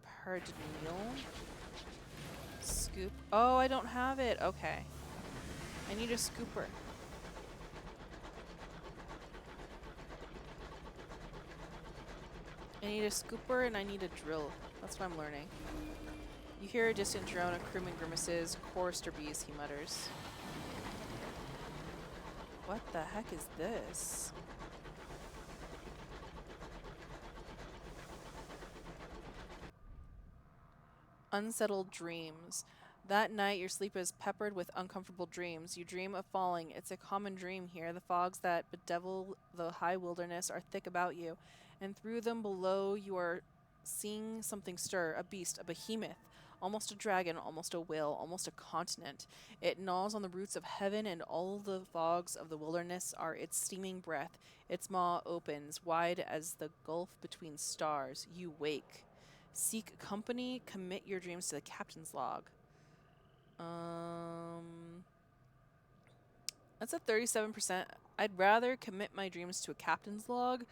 Perdinil. Scoop. Oh, I don't have it. Okay. I need a scooper. I need a scooper and I need a drill. That's what I'm learning. You hear a distant drone of crewman grimaces. Chorister bees, he mutters. What the heck is this? Unsettled dreams. That night, your sleep is peppered with uncomfortable dreams. You dream of falling. It's a common dream here. The fogs that bedevil the high wilderness are thick about you, and through them below you are seeing something stir, a beast, a behemoth, almost a dragon, almost a whale, almost a continent. It gnaws on the roots of heaven, and all the fogs of the wilderness are its steaming breath. Its maw opens, wide as the gulf between stars. You wake. Seek company, commit your dreams to the captain's log. That's a 37%. I'd rather commit my dreams to a captain's log.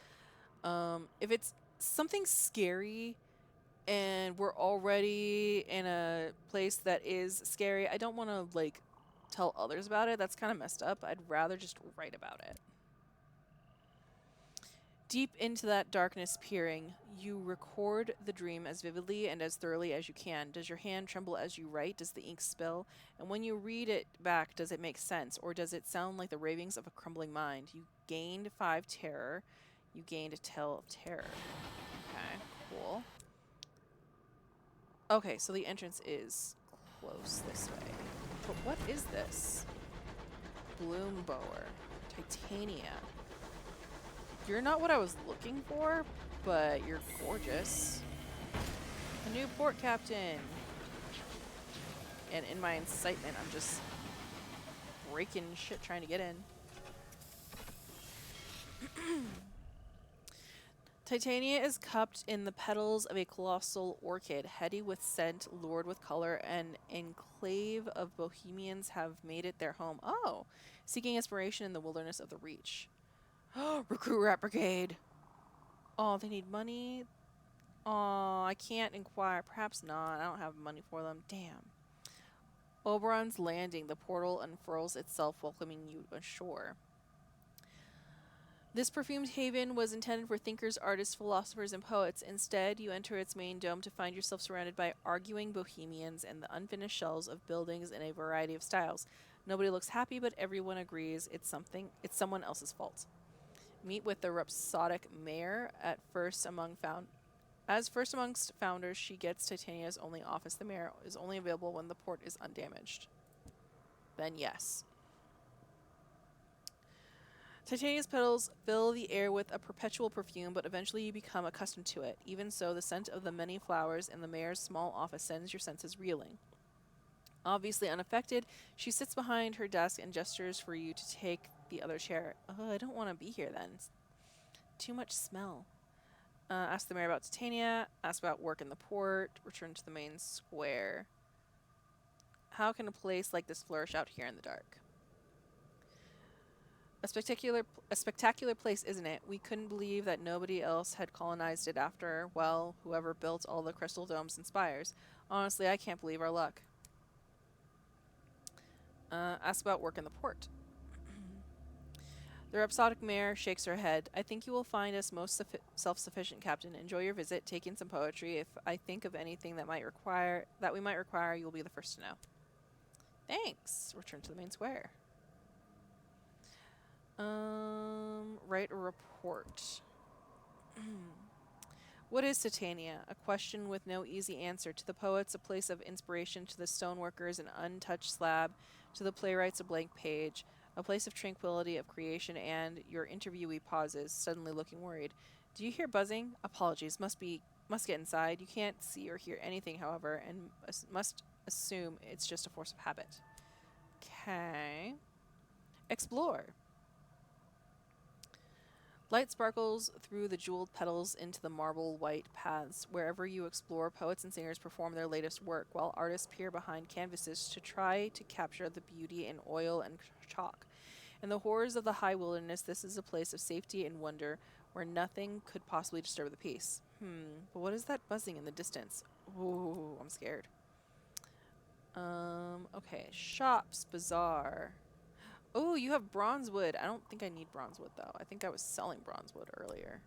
If it's something scary and we're already in a place that is scary, I don't want to, like, tell others about it. That's kind of messed up. I'd rather just write about it. Deep into that darkness peering, you record the dream as vividly and as thoroughly as you can. Does your hand tremble as you write? Does the ink spill? And when you read it back, does it make sense? Or does it sound like the ravings of a crumbling mind? You gained 5 terror. You gained a tale of terror. Okay, cool. Okay, so the entrance is close this way. But what is this? Bloom bower. Titania. You're not what I was looking for, but you're gorgeous. A new port captain. And in my incitement, I'm just breaking shit trying to get in. Titania is cupped in the petals of a colossal orchid, heady with scent, lured with color. An enclave of bohemians have made it their home. Oh, seeking inspiration in the wilderness of the Reach. Recruit Rat Brigade. Oh, they need money. Oh, I can't inquire. Perhaps not. I don't have money for them. Damn. Oberon's Landing. The portal unfurls itself, welcoming you ashore. This perfumed haven was intended for thinkers, artists, philosophers, and poets. Instead, you enter its main dome to find yourself surrounded by arguing bohemians and the unfinished shells of buildings in a variety of styles. Nobody looks happy, but everyone agrees it's someone else's fault. Meet with the rhapsodic mayor as first amongst founders, she gets Titania's only office. The mayor is only available when the port is undamaged. Then yes. Titania's petals fill the air with a perpetual perfume, but eventually you become accustomed to it. Even so, the scent of the many flowers in the mayor's small office sends your senses reeling. Obviously unaffected, she sits behind her desk and gestures for you to take the other chair. Oh, I don't want to be here then. It's too much smell. Ask the mayor about Titania. Ask about work in the port. Return to the main square. How can a place like this flourish out here in the dark? A spectacular place, isn't it? We couldn't believe that nobody else had colonized it after, well, whoever built all the crystal domes and spires. Honestly, I can't believe our luck. Ask about work in the port. The rhapsodic mayor shakes her head. I think you will find us most self-sufficient, Captain. Enjoy your visit. Take in some poetry. If I think of anything that we might require, you'll be the first to know. Thanks. Return to the main square. Write a report. What is Titania? A question with no easy answer. To the poets, a place of inspiration. To the stoneworkers, an untouched slab. To the playwrights, a blank page. A place of tranquility, of creation, and your interviewee pauses, suddenly looking worried. Do you hear buzzing? Apologies. Must get inside. You can't see or hear anything, however, and must assume it's just a force of habit. Okay. Explore. Light sparkles through the jeweled petals into the marble white paths. Wherever you explore, poets and singers perform their latest work, while artists peer behind canvases to try to capture the beauty in oil and chalk. In the horrors of the high wilderness, this is a place of safety and wonder, where nothing could possibly disturb the peace. But what is that buzzing in the distance? Ooh, I'm scared. Okay. Shops, bazaar. Oh, you have bronzewood. I don't think I need bronzewood, though. I think I was selling bronzewood earlier.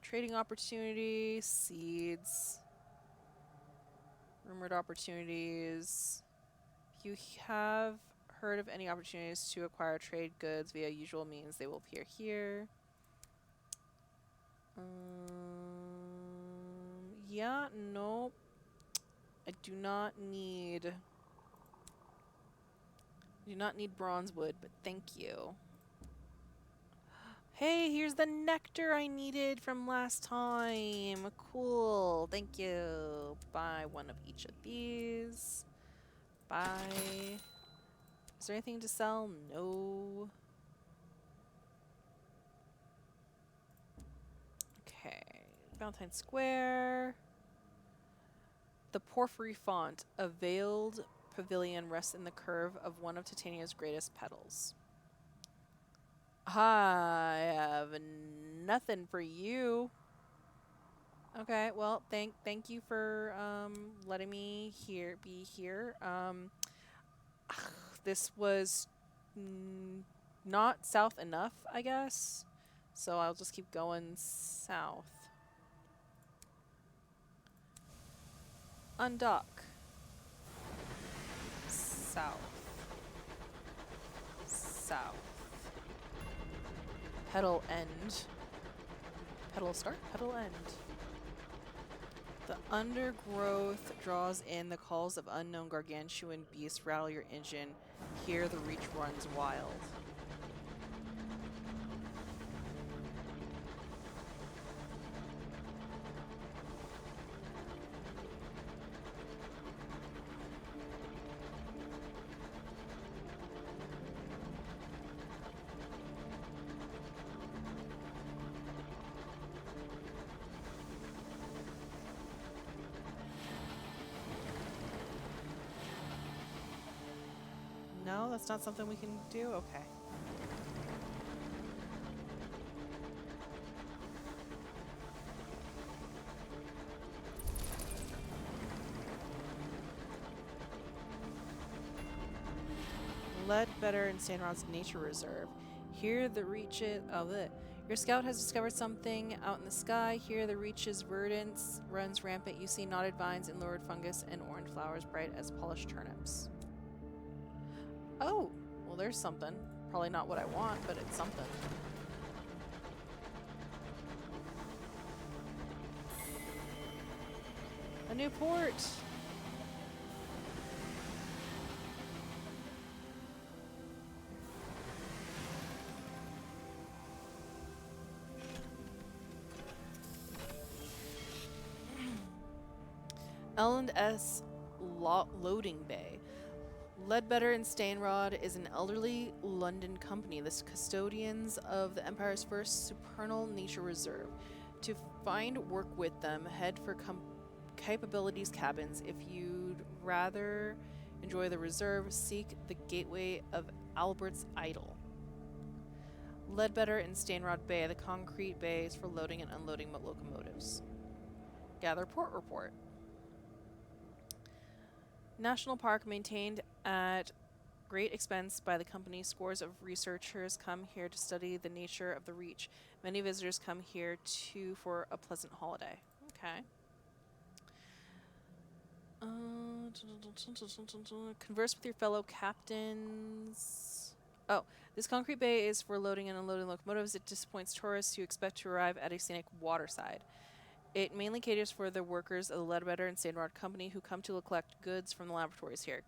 Trading opportunity, seeds. Rumored opportunities. If you have heard of any opportunities to acquire trade goods via usual means, they will appear here. Yeah, nope. I do not need bronzewood, but thank you. Hey, here's the nectar I needed from last time. Cool. Thank you. Buy one of each of these. Buy. Is there anything to sell? No. Okay. Valentine Square. The porphyry font, a veiled pavilion, rests in the curve of one of Titania's greatest petals. I have nothing for you. Okay, well, thank you for letting me be here. This was not south enough, I guess. So I'll just keep going south. Undock. South. South. Petal end. Petal start, petal end. The undergrowth draws in the calls of unknown gargantuan beasts. Rattle your engine. Here the reach runs wild. No, that's not something we can do? Okay. Ledbetter and St. Rod's Nature Reserve. Here the reaches. Oh, your scout has discovered something out in the sky. Here the reaches verdance runs rampant. You see knotted vines and lurid fungus and orange flowers bright as polished turnips. Oh, well, there's something. Probably not what I want, but it's something. A new port! L&S Loading Bay. Ledbetter and Stainrod is an elderly London company, the custodians of the Empire's first supernal nature reserve. To find work with them, head for capabilities cabins. If you'd rather enjoy the reserve, seek the gateway of Albert's Idol. Ledbetter and Stainrod Bay, the concrete bays for loading and unloading locomotives. Gather port report. National Park maintained at great expense by the company. Scores of researchers come here to study the nature of the Reach. Many visitors come here too for a pleasant holiday. Okay. Converse with your fellow captains. Oh, this concrete bay is for loading and unloading locomotives. It disappoints tourists who expect to arrive at a scenic waterside. It mainly caters for the workers of the Ledbetter and Stainrod Company who come to collect goods from the laboratories here.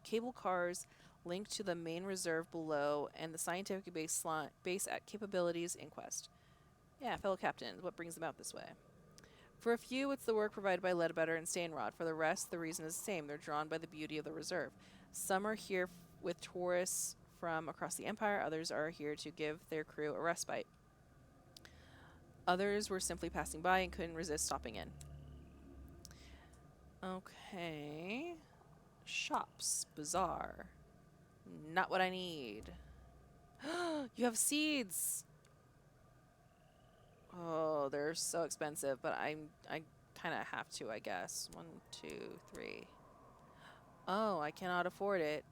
Cable cars linked to the main reserve below and the scientific base at Capabilities Inquest. Yeah, fellow captains, what brings them out this way? For a few, it's the work provided by Ledbetter and Stainrod. For the rest, the reason is the same. They're drawn by the beauty of the reserve. Some are here with tourists from across the Empire. Others are here to give their crew a respite. Others were simply passing by and couldn't resist stopping in. Okay. Shops. Bazaar. Not what I need. You have seeds! Oh, they're so expensive, but I kind of have to, I guess. 1, 2, 3. Oh, I cannot afford it.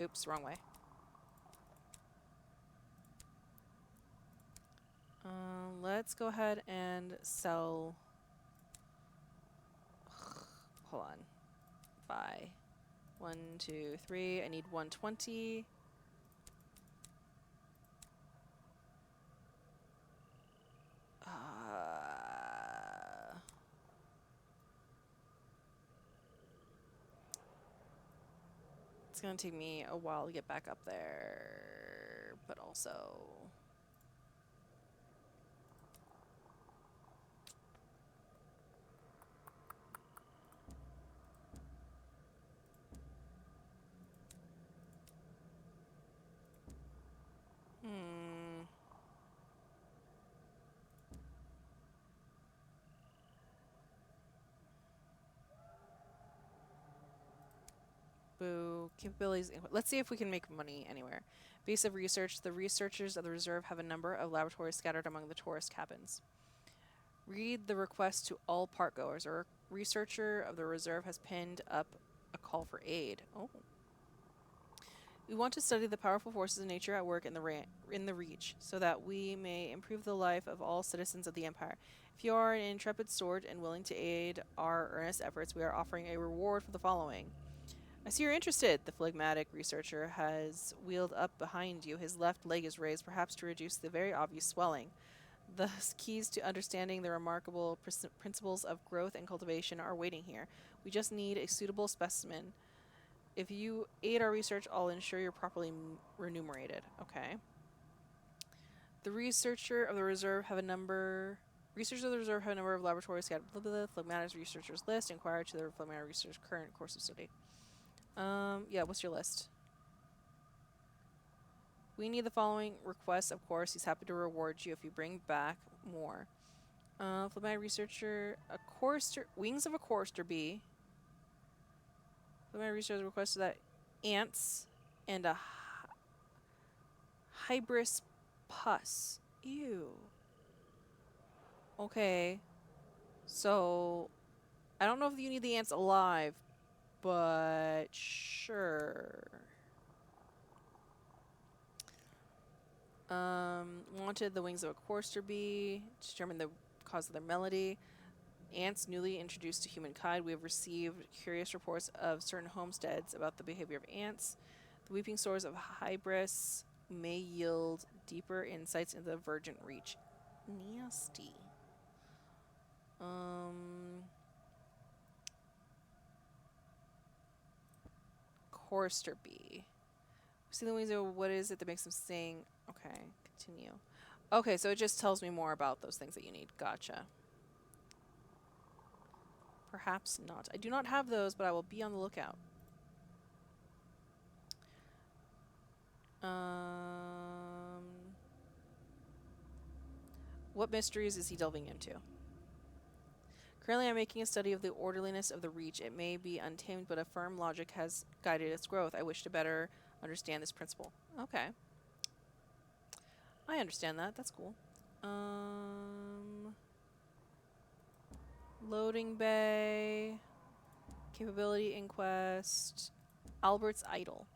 Oops, wrong way. Let's go ahead and sell. Hold on. Buy. 1, 2, 3. I need 120. It's gonna take me a while to get back up there, but also. Boo. Capabilities. Let's see if we can make money anywhere. Base of research. The researchers of the reserve have a number of laboratories scattered among the tourist cabins. Read the request to all park goers. A researcher of the reserve has pinned up a call for aid. Oh. We want to study the powerful forces of nature at work in the Reach, so that we may improve the life of all citizens of the Empire. If you are an intrepid sword and willing to aid our earnest efforts, we are offering a reward for the following. I see you're interested. The phlegmatic researcher has wheeled up behind you. His left leg is raised, perhaps to reduce the very obvious swelling. The keys to understanding the remarkable principles of growth and cultivation are waiting here. We just need a suitable specimen. If you aid our research, I'll ensure you're properly remunerated. Okay. The researcher of the reserve have a number. Researchers of the reserve have a number of laboratories scattered. Phlegmatic researchers list. Inquire to the phlegmatic research current course of study. Yeah, what's your list? We need the following requests, of course. He's happy to reward you if you bring back more. Phlegmatic researcher, a chorister, wings of a chorister bee. Phlegmatic researcher requests that ants and a hybris pus. Ew. Okay. So, I don't know if you need the ants alive, but sure. Wanted the wings of a chorister bee to determine the cause of their melody. Ants newly introduced to humankind. We have received curious reports of certain homesteads about the behavior of ants. The weeping sores of hybris may yield deeper insights into the virgin reach. Nasty. Chorister bee. See the wings of what is it that makes them sing? Okay, continue. Okay, so it just tells me more about those things that you need. Gotcha. Perhaps not. I do not have those, but I will be on the lookout. What mysteries is he delving into? Currently, I'm making a study of the orderliness of the Reach. It may be untamed, but a firm logic has guided its growth. I wish to better understand this principle. Okay. I understand that. That's cool. Loading bay. Capability inquest. Albert's Idol.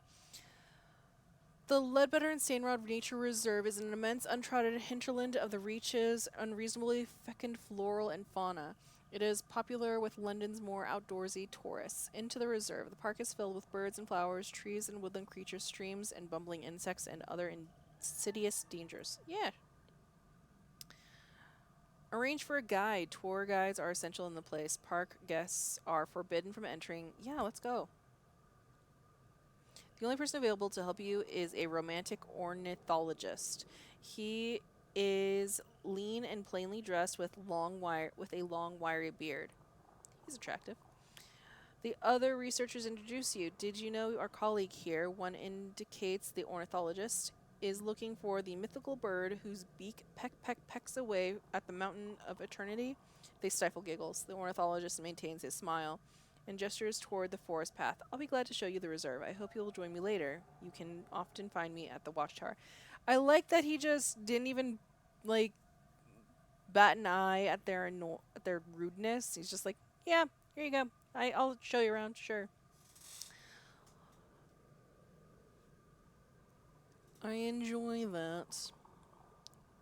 The Ledbetter and Stainrod Nature Reserve is an immense untrodden hinterland of the Reach's unreasonably fecund floral and fauna. It is popular with London's more outdoorsy tourists. Into the reserve, the park is filled with birds and flowers, trees and woodland creatures, streams and bumbling insects, and other insidious dangers. Yeah. Arrange for a guide. Tour guides are essential in the place. Park guests are forbidden from entering. Yeah, let's go. The only person available to help you is a romantic ornithologist. He is lean and plainly dressed with a long wiry beard. He's attractive. The other researchers introduce you. Did you know our colleague here, one indicates the ornithologist, is looking for the mythical bird whose beak pecks away at the mountain of eternity? They stifle giggles. The ornithologist maintains his smile and gestures toward the forest path. I'll be glad to show you the reserve. I hope you'll join me later. You can often find me at the watchtower. I like that he just didn't even, like, bat an eye at their rudeness. He's just like, yeah, here you go. I'll show you around, sure. I enjoy that.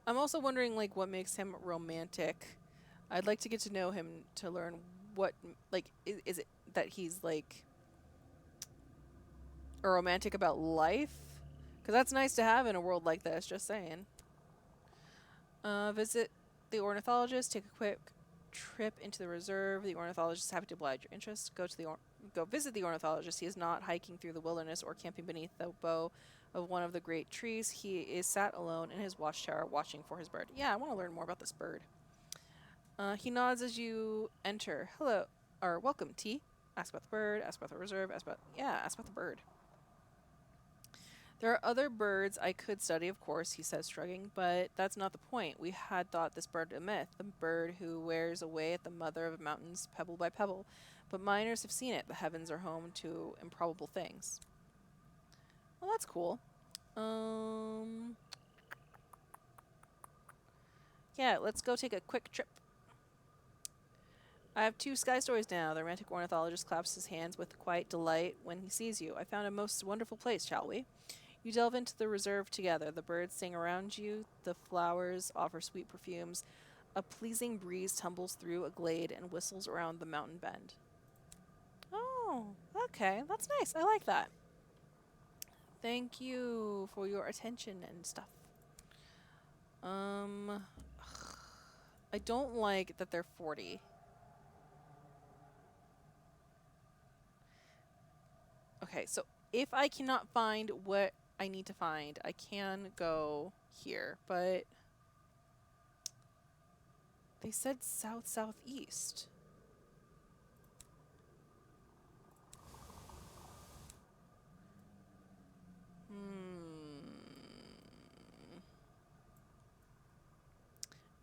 I'm also wondering, like, what makes him romantic. I'd like to get to know him to learn what, like, is it that he's, like, a romantic about life? Because that's nice to have in a world like this, just saying. Visit the ornithologist. Take a quick trip into the reserve. The ornithologist is happy to oblige your interest. Go visit the ornithologist. He is not hiking through the wilderness or camping beneath the bough of one of the great trees. He is sat alone in his watchtower watching for his bird. Yeah, I want to learn more about this bird. He nods as you enter. Hello, or welcome, T. Ask about the bird, ask about the reserve, ask about the bird. There are other birds I could study, of course, he says, shrugging, but that's not the point. We had thought this bird a myth, the bird who wears away at the mother of mountains pebble by pebble. But miners have seen it. The heavens are home to improbable things. Well, that's cool. Yeah, let's go take a quick trip. I have 2 sky stories now. The romantic ornithologist claps his hands with quiet delight when he sees you. I found a most wonderful place, shall we? You delve into the reserve together. The birds sing around you. The flowers offer sweet perfumes. A pleasing breeze tumbles through a glade and whistles around the mountain bend. Oh, okay. That's nice. I like that. Thank you for your attention and stuff. I don't like that they're 40. Okay, so if I cannot find what I need to find, I can go here, but they said southeast.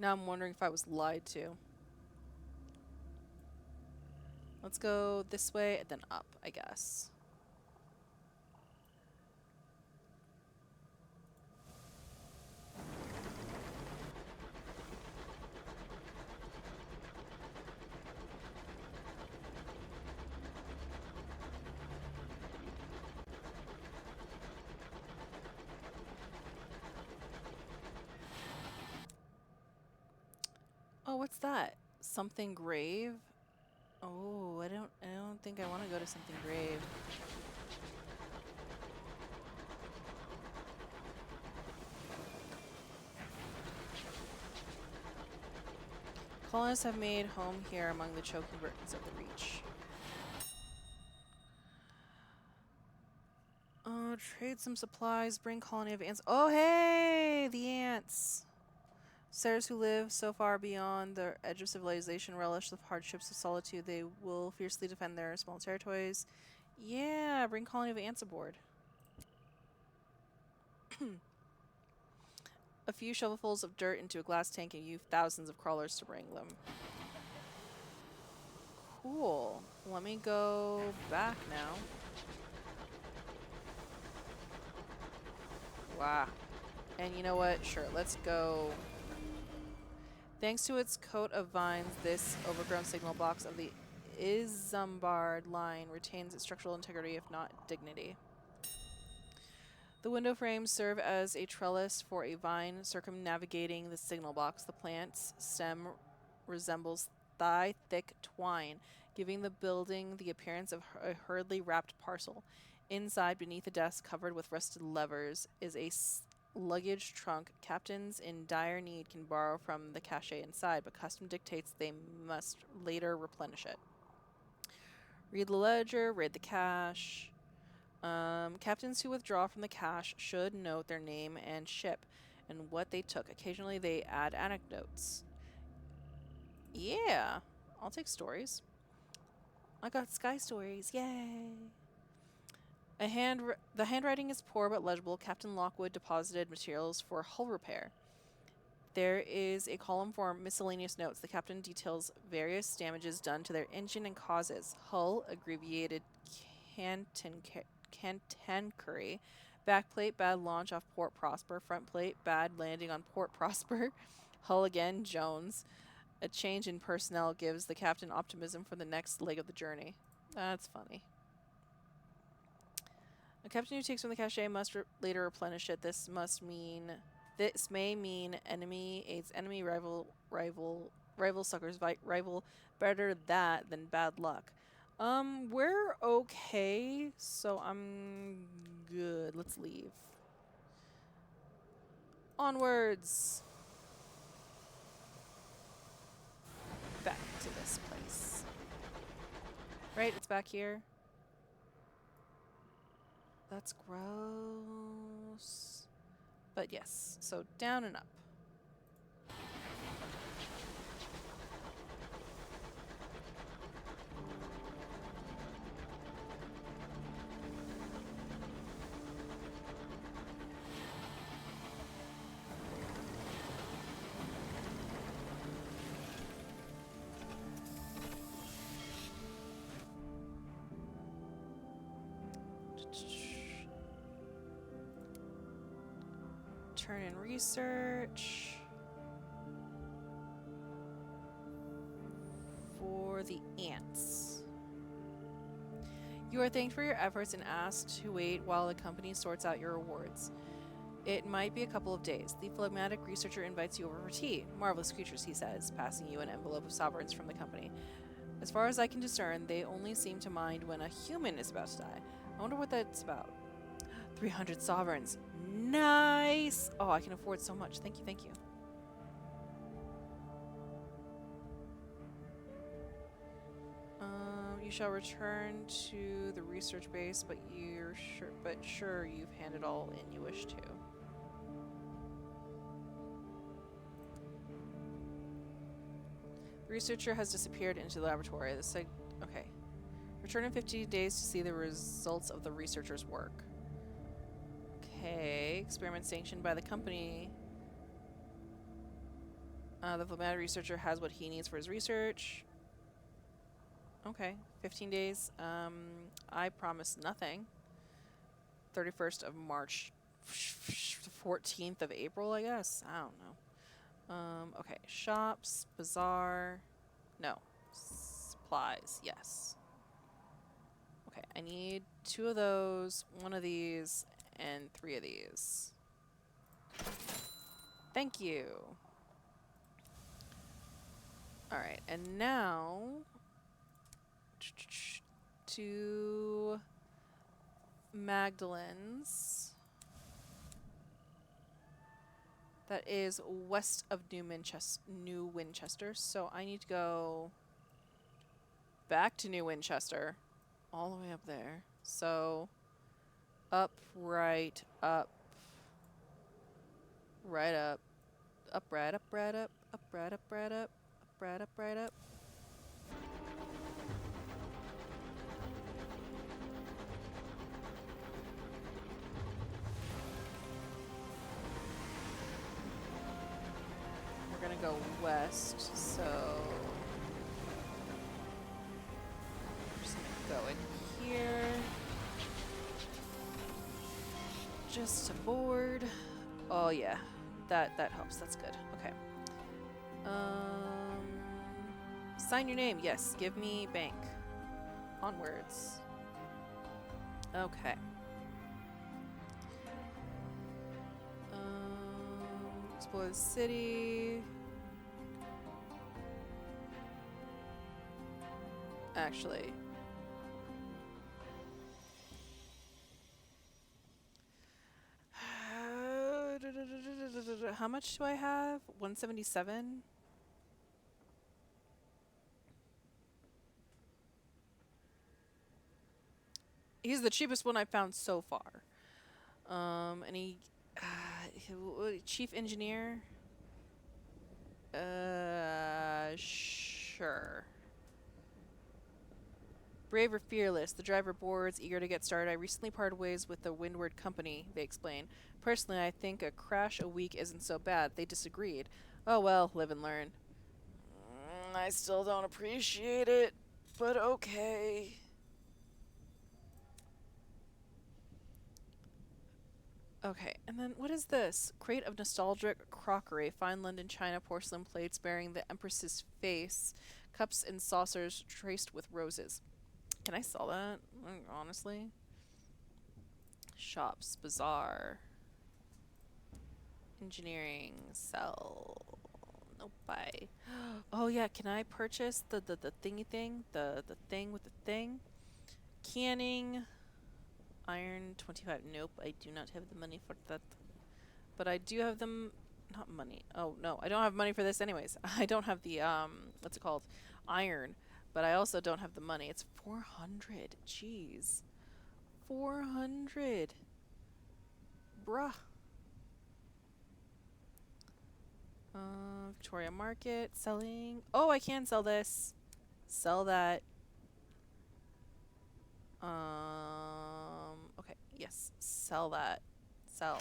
Now I'm wondering if I was lied to. Let's go this way and then up, I guess. what's that? Something grave? Oh, I don't think I want to go to something grave. Colonists have made home here among the choking burdens of the Reach. Oh, trade some supplies, bring colony of ants. Oh, hey! The ants! Settlers who live so far beyond the edge of civilization relish the hardships of solitude. They will fiercely defend their small territories. Yeah, bring colony of ants aboard. A few shovelfuls of dirt into a glass tank and you thousands of crawlers to bring them. Cool. Let me go back now. Wow. And you know what? Sure, let's go. Thanks to its coat of vines, this overgrown signal box of the Isambard line retains its structural integrity, if not dignity. The window frames serve as a trellis for a vine circumnavigating the signal box. The plant's stem resembles thigh-thick twine, giving the building the appearance of a hurriedly wrapped parcel. Inside, beneath a desk covered with rusted levers, is a luggage trunk. Captains in dire need can borrow from the cache inside, but custom dictates they must later replenish it. Read the ledger, raid the cache. Captains who withdraw from the cache should note their name and ship and what they took. Occasionally they add anecdotes. Yeah, I'll take stories. I got sky stories, yay! The handwriting is poor but legible. Captain Lockwood deposited materials for hull repair. There is a column for miscellaneous notes. The captain details various damages done to their engine and causes. Hull, abbreviated Cantankerry. Backplate, bad launch off Port Prosper. Front plate, bad landing on Port Prosper. Hull again, Jones. A change in personnel gives the captain optimism for the next leg of the journey. That's funny. A captain who takes from the cache must later replenish it. This may mean enemy aids enemy, rival suckers rival. Better that than bad luck. We're okay, so I'm good. Let's leave. Onwards. Back to this place. Right, it's back here. That's gross. But yes, so down and up. Turn in research for the ants. You are thanked for your efforts and asked to wait while the company sorts out your rewards. It might be a couple of days. The phlegmatic researcher invites you over for tea. Marvelous creatures, he says, passing you an envelope of sovereigns from the company. As far as I can discern, they only seem to mind when a human is about to die. I wonder what that's about. 300 sovereigns. Nice! Oh, I can afford so much. Thank you, thank you. You shall return to the research base, but sure you've handed all in you wish to. The researcher has disappeared into the laboratory. Okay. Return in 50 days to see the results of the researcher's work. Okay, experiment sanctioned by the company. The phlegmatic researcher has what he needs for his research. Okay, 15 days. I promise nothing. 31st of March. 14th of April, I guess. I don't know. Okay, shops, bazaar. No. Supplies, yes. Okay, I need 2 of those, 1 of these, and 3 of these. Thank you. Alright, and now to Magdalene's. That is west of New Winchester. So I need to go back to New Winchester. All the way up there. So up, right, up, right up, up, right, up, right, up, up, right, up, right, up, up, right, up, right, up. We're gonna go west, so I'm just gonna go in here. Just a board. Oh yeah, that helps. That's good. Okay. Sign your name. Yes. Give me bank. Onwards. Okay. Explore the city. Actually. How much do I have? 177? He's the cheapest one I've found so far. And he... chief engineer? Sure. Brave or fearless, the driver boards, eager to get started. I recently parted ways with the Windward Company, they explain. Personally, I think a crash a week isn't so bad. They disagreed. Oh well, live and learn. I still don't appreciate it, but okay. Okay, and then what is this? Crate of nostalgic crockery, fine London china porcelain plates bearing the Empress's face, cups and saucers traced with roses. Can I sell that? Honestly? Shops, bazaar, engineering, sell. Nope, buy. Oh yeah, can I purchase the thingy thing? The thing with the thing? Canning, iron 25. Nope, I do not have the money for that. But I do have them. Not money. Oh no, I don't have money for this anyways. I don't have the what's it called? Iron. But I also don't have the money. It's 400. Jeez. 400. Bruh. Victoria Market. Selling. Oh, I can sell this. Sell that. Okay. Yes. Sell that. Sell.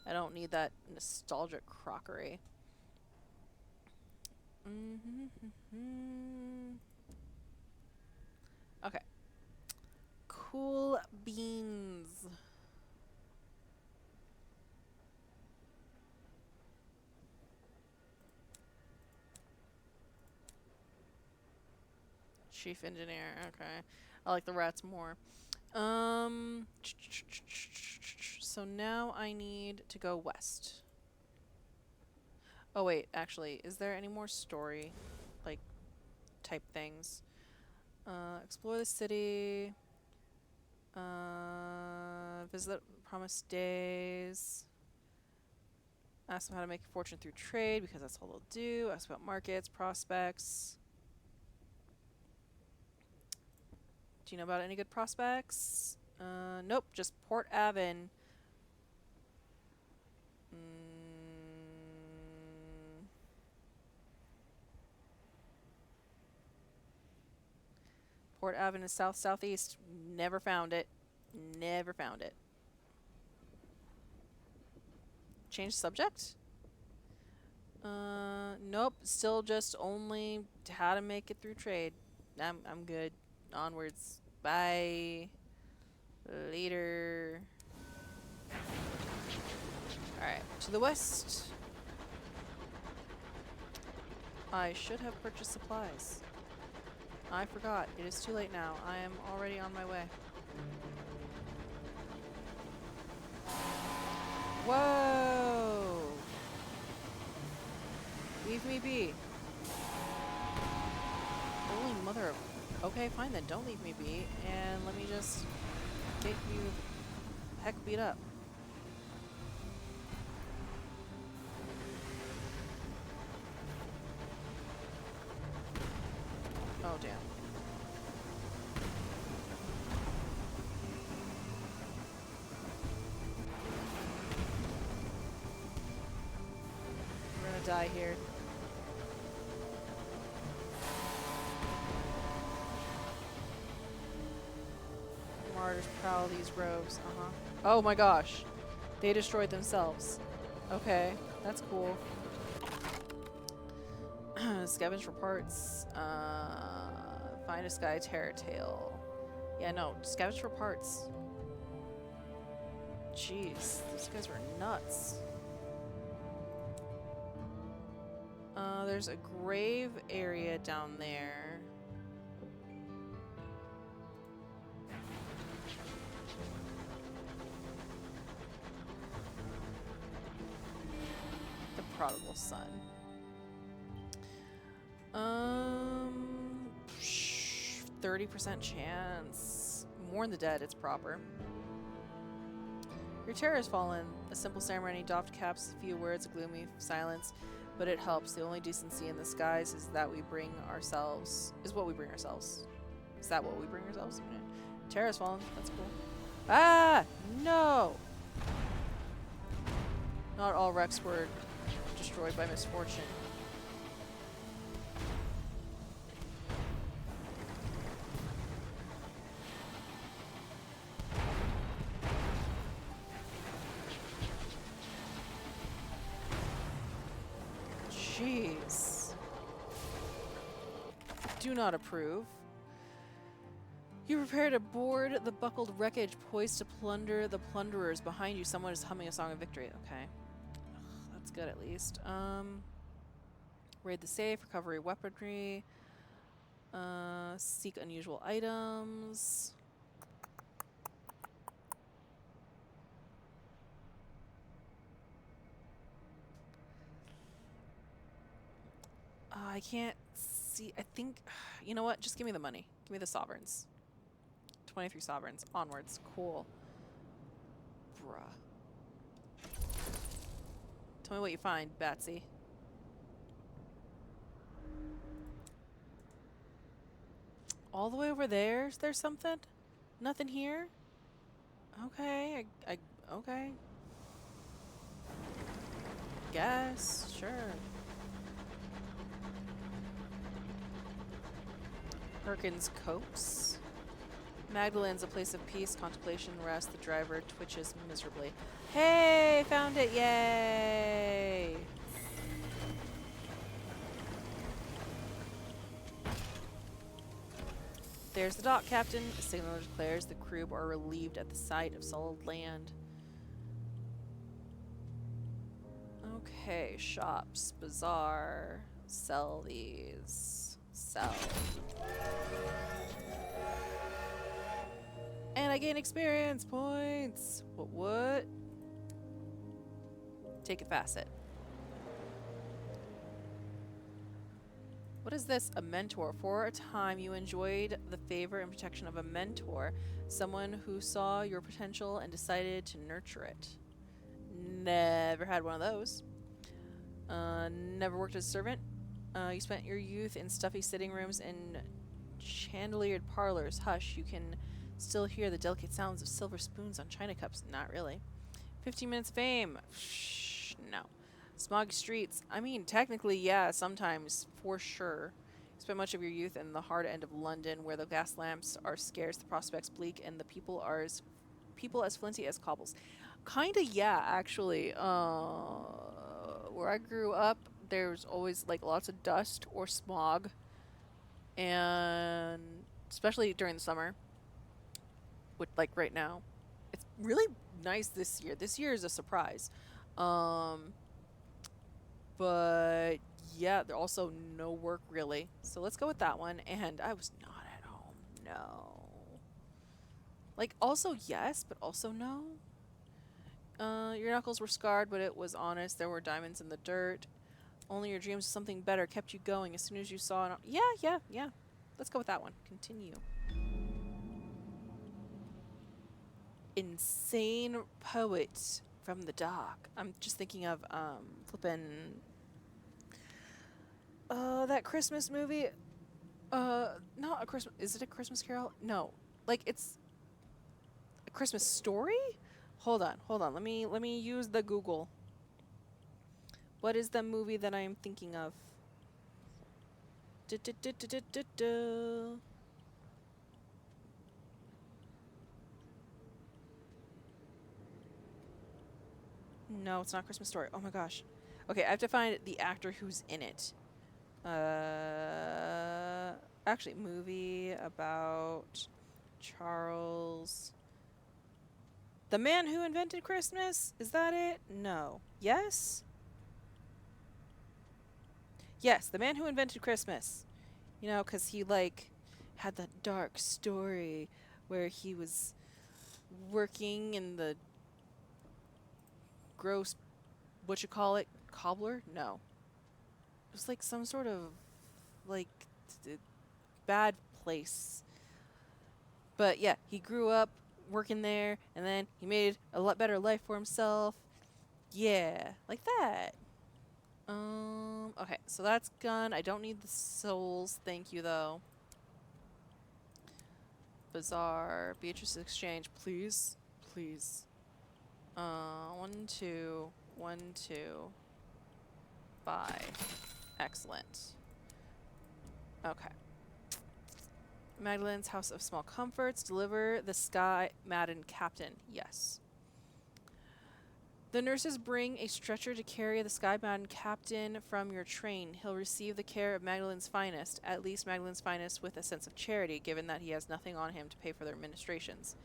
I don't need that nostalgic crockery. Okay. Cool beans. Chief engineer. Okay. I like the rats more. So now I need to go west. Oh wait, actually, is there any more story, like, type things? Explore the city. Visit promised days. Ask them how to make a fortune through trade, because that's all they'll do. Ask about markets, prospects. Do you know about any good prospects? Nope, just Port Avon. Port Avon is south-southeast. Never found it. Never found it. Change subject? Nope. Still just only how to make it through trade. I'm good. Onwards. Bye. Later. Alright. To the west. I should have purchased supplies. I forgot. It is too late now. I am already on my way. Whoa! Leave me be. Holy mother of... Okay, fine then. Don't leave me be. And let me just get you heck beat up. Oh, damn. We're gonna die here. Martyrs prowl these groves. Uh-huh. Oh my gosh. They destroyed themselves. Okay, that's cool. Scavenge for parts. Find a sky terror tail. Yeah, no, scavenge for parts. Jeez, these guys were nuts. There's a grave area down there. The prodigal son. 30% chance. Mourn the dead, it's proper. Your terror has fallen. A simple ceremony, doffed caps, a few words, a gloomy silence, but it helps. The only decency in the skies is that we bring ourselves. Is what we bring ourselves. Is that what we bring ourselves? Yeah. Terror has fallen. That's cool. Ah! No! Not all wrecks were destroyed by misfortune. Jeez. Do not approve. You prepare to board the buckled wreckage, poised to plunder the plunderers. Behind you, someone is humming a song of victory. Okay. Ugh, that's good at least. Raid the safe, recovery weaponry. Seek unusual items. I can't see. I think, you know what? Just give me the money. Give me the sovereigns. 23 sovereigns. Onwards. Cool. Bruh. Tell me what you find, Batsy. All the way over there? Is there something? Nothing here? Okay. Okay. Guess. Sure. Perkins Copse. Magdalen's a place of peace, contemplation, rest. The driver twitches miserably. Hey! Found it! Yay! There's the dock, Captain. A signaler declares the crew are relieved at the sight of solid land. Okay, shops, bazaar. Sell these. Sell. And I gain experience points. What? Take a facet. What is this? A mentor. For a time, you enjoyed the favor and protection of a mentor, someone who saw your potential and decided to nurture it. Never had one of those. Never worked as a servant. You spent your youth in stuffy sitting rooms and chandeliered parlors. Hush, you can still hear the delicate sounds of silver spoons on china cups. Not really. 15 minutes of fame. Shh, no. Smog streets. I mean, technically, yeah, sometimes, for sure. You spent much of your youth in the hard end of London, where the gas lamps are scarce, the prospects bleak, and the people are as flinty as cobbles. Kinda, yeah, actually. Where I grew up, there's always, like, lots of dust or smog. And especially during the summer. Which, like, right now. It's really nice this year. This year is a surprise. But yeah, there's also no work really. So let's go with that one. And I was not at home. No. Like, also yes, but also no. Your knuckles were scarred, but it was honest. There were diamonds in the dirt. Only your dreams of something better kept you going as soon as you saw it. Yeah. Let's go with that one. Continue. Insane poet from the dock. I'm just thinking of flippin' that Christmas movie. Not a Christmas. Is it a Christmas Carol? No. Like it's a Christmas story? Hold on. Let me use the Google. What is the movie that I am thinking of? Du-du-du-du-du-du-du. No, it's not Christmas Story. Oh my gosh. Okay, I have to find the actor who's in it. Uh, actually, movie about Charles. The man who invented Christmas? Is that it? No. Yes? Yes, the man who invented Christmas. You know, because he, like, had that dark story where he was working in the gross, what you call it, cobbler? No. It was like some sort of, like, bad place. But yeah, he grew up working there, and then he made a lot better life for himself. Yeah, like that. Okay, so that's gone. I don't need the souls. Thank you, though. Bazaar. Beatrice Exchange, please. Please. 1, 2, 1, 2. Buy. Excellent. Okay. Magdalene's House of Small Comforts. Deliver the Sky Madden Captain. Yes. The nurses bring a stretcher to carry the Sky Madden Captain from your train. He'll receive the care of Magdalene's finest, at least Magdalene's finest with a sense of charity, given that he has nothing on him to pay for their administrations.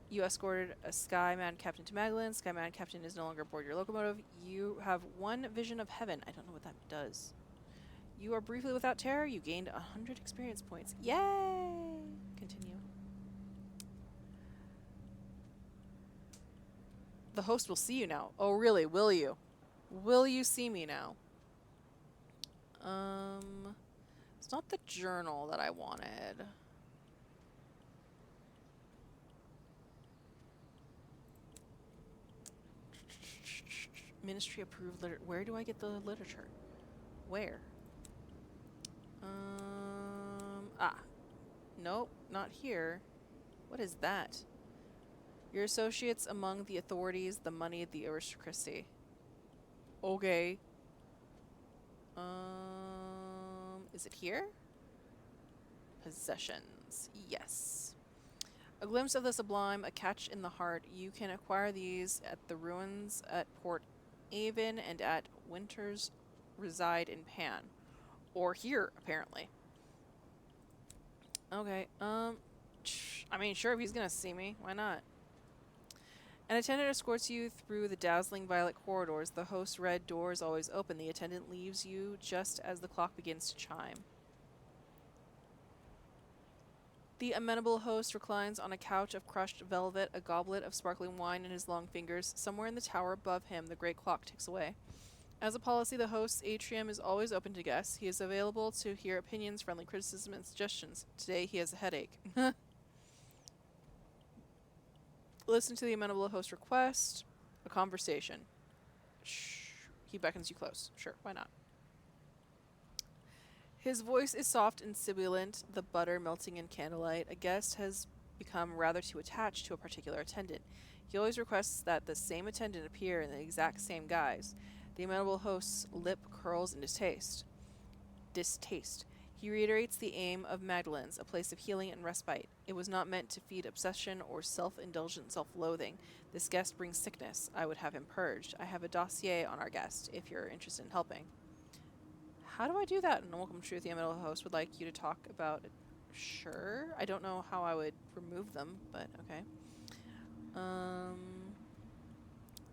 You escorted a Sky Madden Captain to Magdalene. Sky Madden Captain is no longer aboard your locomotive. You have one vision of heaven. I don't know what that does. You are briefly without terror. You gained 100 experience points. Yay! Continue. The host will see you now. Oh, really? Will you? Will you see me now? It's not the journal that I wanted. Ministry approved literature. Where do I get the literature? Where? Nope, not here. What is that? Your associates among the authorities, the money, the aristocracy. Okay. Is it here? Possessions. Yes. A glimpse of the sublime, a catch in the heart. You can acquire these at the ruins at Port Avon and at Winters reside in Pan. Or here, apparently. Okay, I mean, sure, if he's gonna see me, why not? An attendant escorts you through the dazzling violet corridors. The host's red door is always open. The attendant leaves you just as the clock begins to chime. The amenable host reclines on a couch of crushed velvet, a goblet of sparkling wine in his long fingers. Somewhere in the tower above him, the great clock ticks away. As a policy, the host's atrium is always open to guests. He is available to hear opinions, friendly criticism, and suggestions. Today, he has a headache. Listen to the amenable host request. A conversation. Shh. He beckons you close. Sure, why not? His voice is soft and sibilant, the butter melting in candlelight. A guest has become rather too attached to a particular attendant. He always requests that the same attendant appear in the exact same guise. The amenable host's lip curls in distaste. He reiterates the aim of Magdalene's, a place of healing and respite. It was not meant to feed obsession or self-indulgent self-loathing. This guest brings sickness. I would have him purged. I have a dossier on our guest, if you're interested in helping. How do I do that? And Welcome Truth, the amenable host would like you to talk about it. Sure. I don't know how I would remove them, but okay.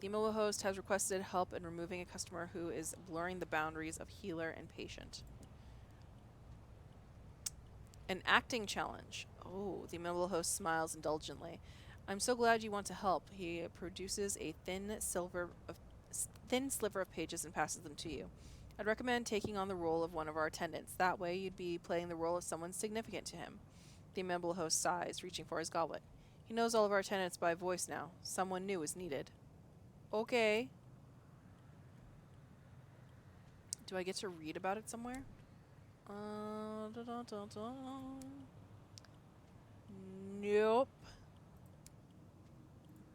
The amenable host has requested help in removing a customer who is blurring the boundaries of healer and patient. An acting challenge. Oh, the amenable host smiles indulgently. I'm so glad you want to help. He produces a thin sliver of pages and passes them to you. I'd recommend taking on the role of one of our attendants. That way, you'd be playing the role of someone significant to him. The amenable host sighs, reaching for his goblet. He knows all of our attendants by voice now. Someone new is needed. Okay. Do I get to read about it somewhere? Da, da, da, da. Nope.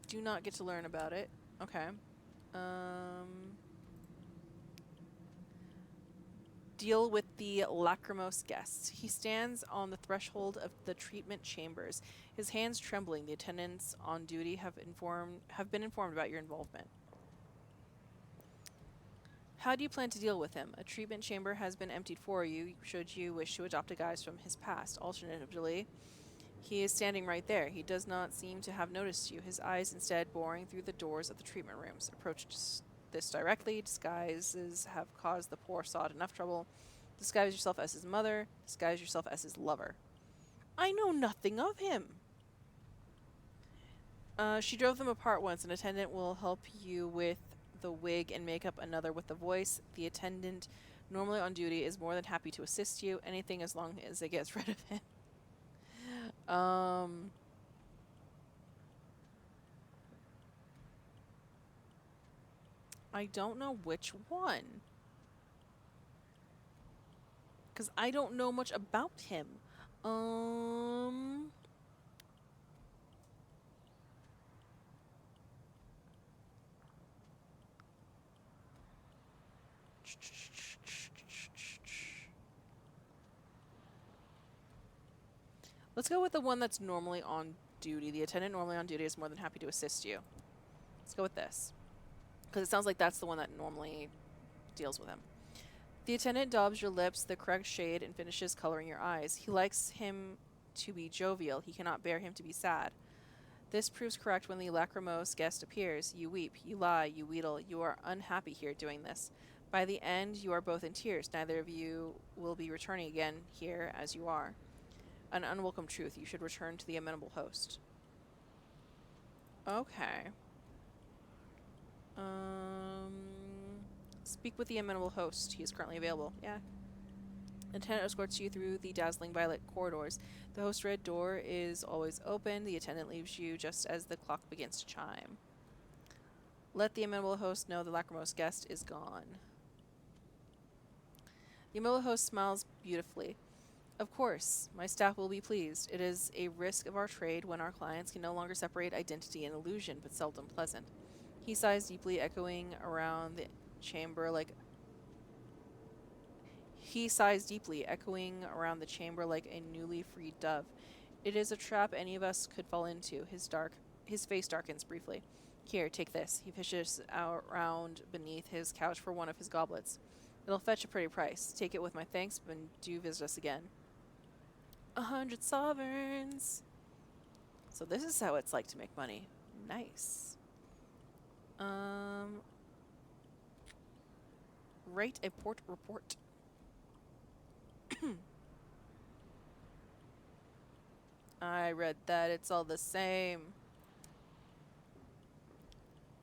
Do not get to learn about it. Okay. Deal with the lachrymose guest. He stands on the threshold of the treatment chambers, his hands trembling. The attendants on duty have been informed about your involvement. How do you plan to deal with him? A treatment chamber has been emptied for you, should you wish to adopt a guise from his past. Alternatively, he is standing right there. He does not seem to have noticed you, his eyes instead boring through the doors of the treatment rooms. Approach this directly. Disguises have caused the poor sod enough trouble. Disguise yourself as his mother. Disguise yourself as his lover. I know nothing of him. She drove them apart once. An attendant will help you with the wig and makeup, another with the voice. The attendant, normally on duty, is more than happy to assist you. Anything as long as it gets rid of him. I don't know which one. Because I don't know much about him. Let's go with the one that's normally on duty. The attendant normally on duty is more than happy to assist you. Let's go with this. Because it sounds like that's the one that normally deals with him. The attendant daubs your lips the correct shade and finishes coloring your eyes. He likes him to be jovial. He cannot bear him to be sad. This proves correct when the lachrymose guest appears. You weep, you lie, you wheedle. You are unhappy here doing this. By the end, you are both in tears. Neither of you will be returning again here as you are. An unwelcome truth. You should return to the amenable host. Okay. Speak with the amenable host. He is currently available. Yeah. The attendant escorts you through the dazzling violet corridors. The host red door is always open. The attendant leaves you just as the clock begins to chime. Let the amenable host know the lachrymose guest is gone. The amenable host smiles beautifully. Of course, my staff will be pleased. It is a risk of our trade when our clients can no longer separate identity and illusion, but seldom pleasant. He sighs deeply, echoing around the chamber like a newly freed dove. It is a trap any of us could fall into. His face darkens briefly. Here, take this. He fishes around beneath his couch for one of his goblets. It'll fetch a pretty price. Take it with my thanks, and do visit us again. 100 sovereigns. So this is how it's like to make money. Nice. Write a port report. I read that. It's all the same.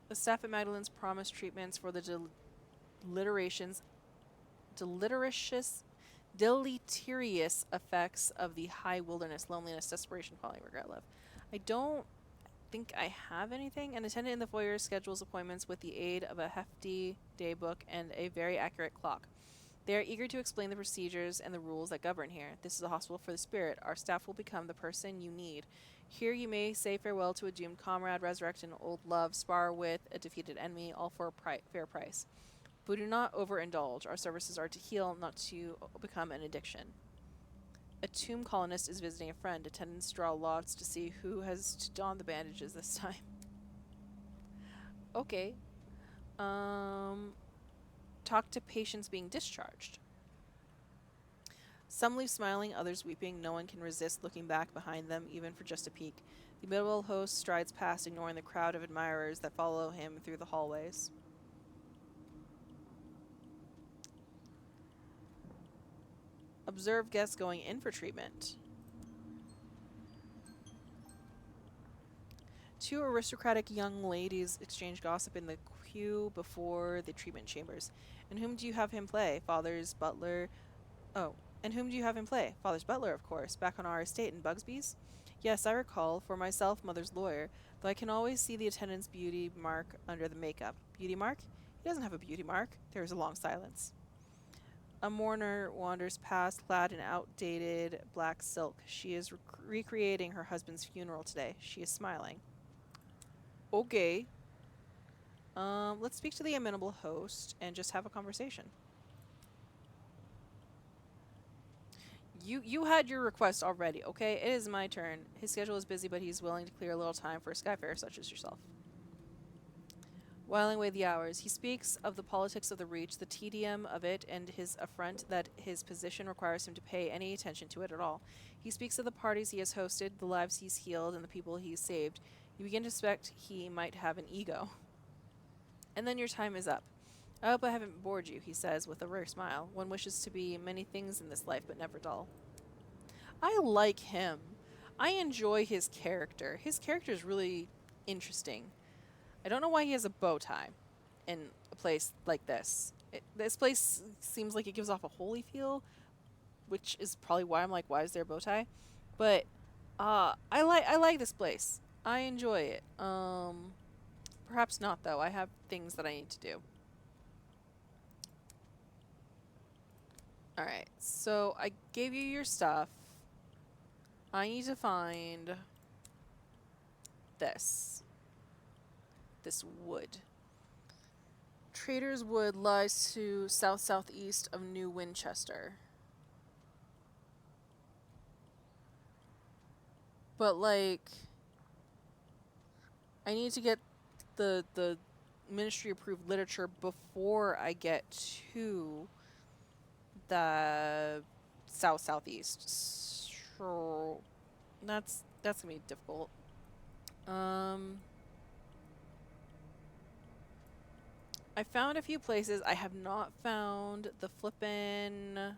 The staff at Magdalen's promised treatments for the deleterious effects of the high wilderness, loneliness, desperation, folly, regret, love. I don't think I have anything. An attendant in the foyer schedules appointments with the aid of a hefty daybook and a very accurate clock. They are eager to explain the procedures and the rules that govern here. This is a hospital for the spirit. Our staff will become the person you need. Here you may say farewell to a doomed comrade, resurrect an old love, spar with a defeated enemy, all for a fair price. But do not overindulge. Our services are to heal, not to become an addiction. A tomb colonist is visiting a friend. Attendants draw lots to see who has to don the bandages this time. Okay. Talk to patients being discharged. Some leave smiling, others weeping. No one can resist looking back behind them, even for just a peek. The middle host strides past, ignoring the crowd of admirers that follow him through the hallways. Observe guests going in for treatment. Two aristocratic young ladies exchange gossip in the pew before the treatment chambers. And whom do you have him play? Father's butler. Oh, and whom do you have him play? Father's butler, of course, back on our estate in Bugsby's? Yes, I recall. For myself, mother's lawyer, though I can always see the attendant's beauty mark under the makeup. Beauty mark? He doesn't have a beauty mark. There is a long silence. A mourner wanders past, clad in outdated black silk. She is recreating her husband's funeral today. She is smiling. Okay. Let's speak to the amenable host and just have a conversation. You had your request already, okay? It is my turn. His schedule is busy, but he's willing to clear a little time for a skyfarer such as yourself. Whiling away the hours, he speaks of the politics of the Reach, the tedium of it, and his affront that his position requires him to pay any attention to it at all. He speaks of the parties he has hosted, the lives he's healed, and the people he's saved. You begin to suspect he might have an ego. And then your time is up. I hope I haven't bored you, he says with a rare smile. One wishes to be many things in this life, but never dull. I like him. I enjoy his character. His character is really interesting. I don't know why he has a bow tie in a place like this. This place seems like it gives off a holy feel, which is probably why I'm like, why is there a bow tie? But I like this place. I enjoy it. Perhaps not though. I have things that I need to do. Alright, so I gave you your stuff. I need to find this. This wood. Trader's Wood lies to south-southeast of New Winchester. But, like, I need to get the ministry-approved literature before I get to the south-southeast. So that's gonna be difficult. I found a few places. I have not found the flippin'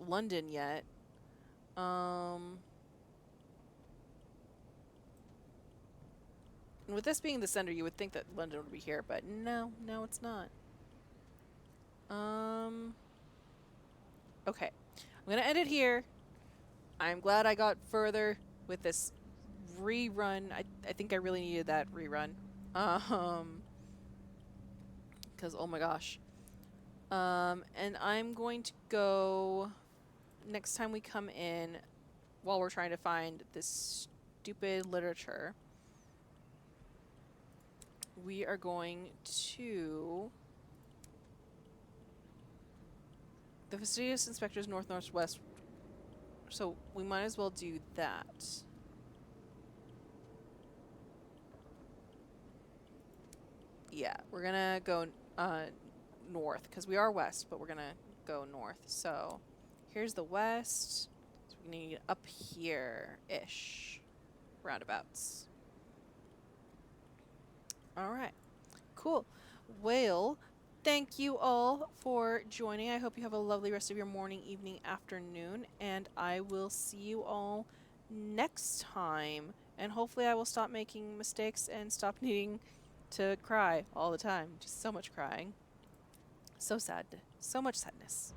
London yet. And with this being the center, you would think that London would be here, but no, it's not. Okay. I'm gonna end it here. I'm glad I got further with this rerun. I think I really needed that rerun. Because, oh my gosh. And I'm going to go, next time we come in, while we're trying to find this stupid literature, we are going to the fastidious inspectors northwest. So we might as well do that. Yeah, we're gonna go north because we are west, but we're gonna go north. So here's the west. So we need up here-ish, roundabouts. All right, cool. Well, thank you all for joining. I hope you have a lovely rest of your morning, evening, afternoon, and I will see you all next time. And hopefully I will stop making mistakes and stop needing to cry all the time. Just so much crying. So sad. So much sadness.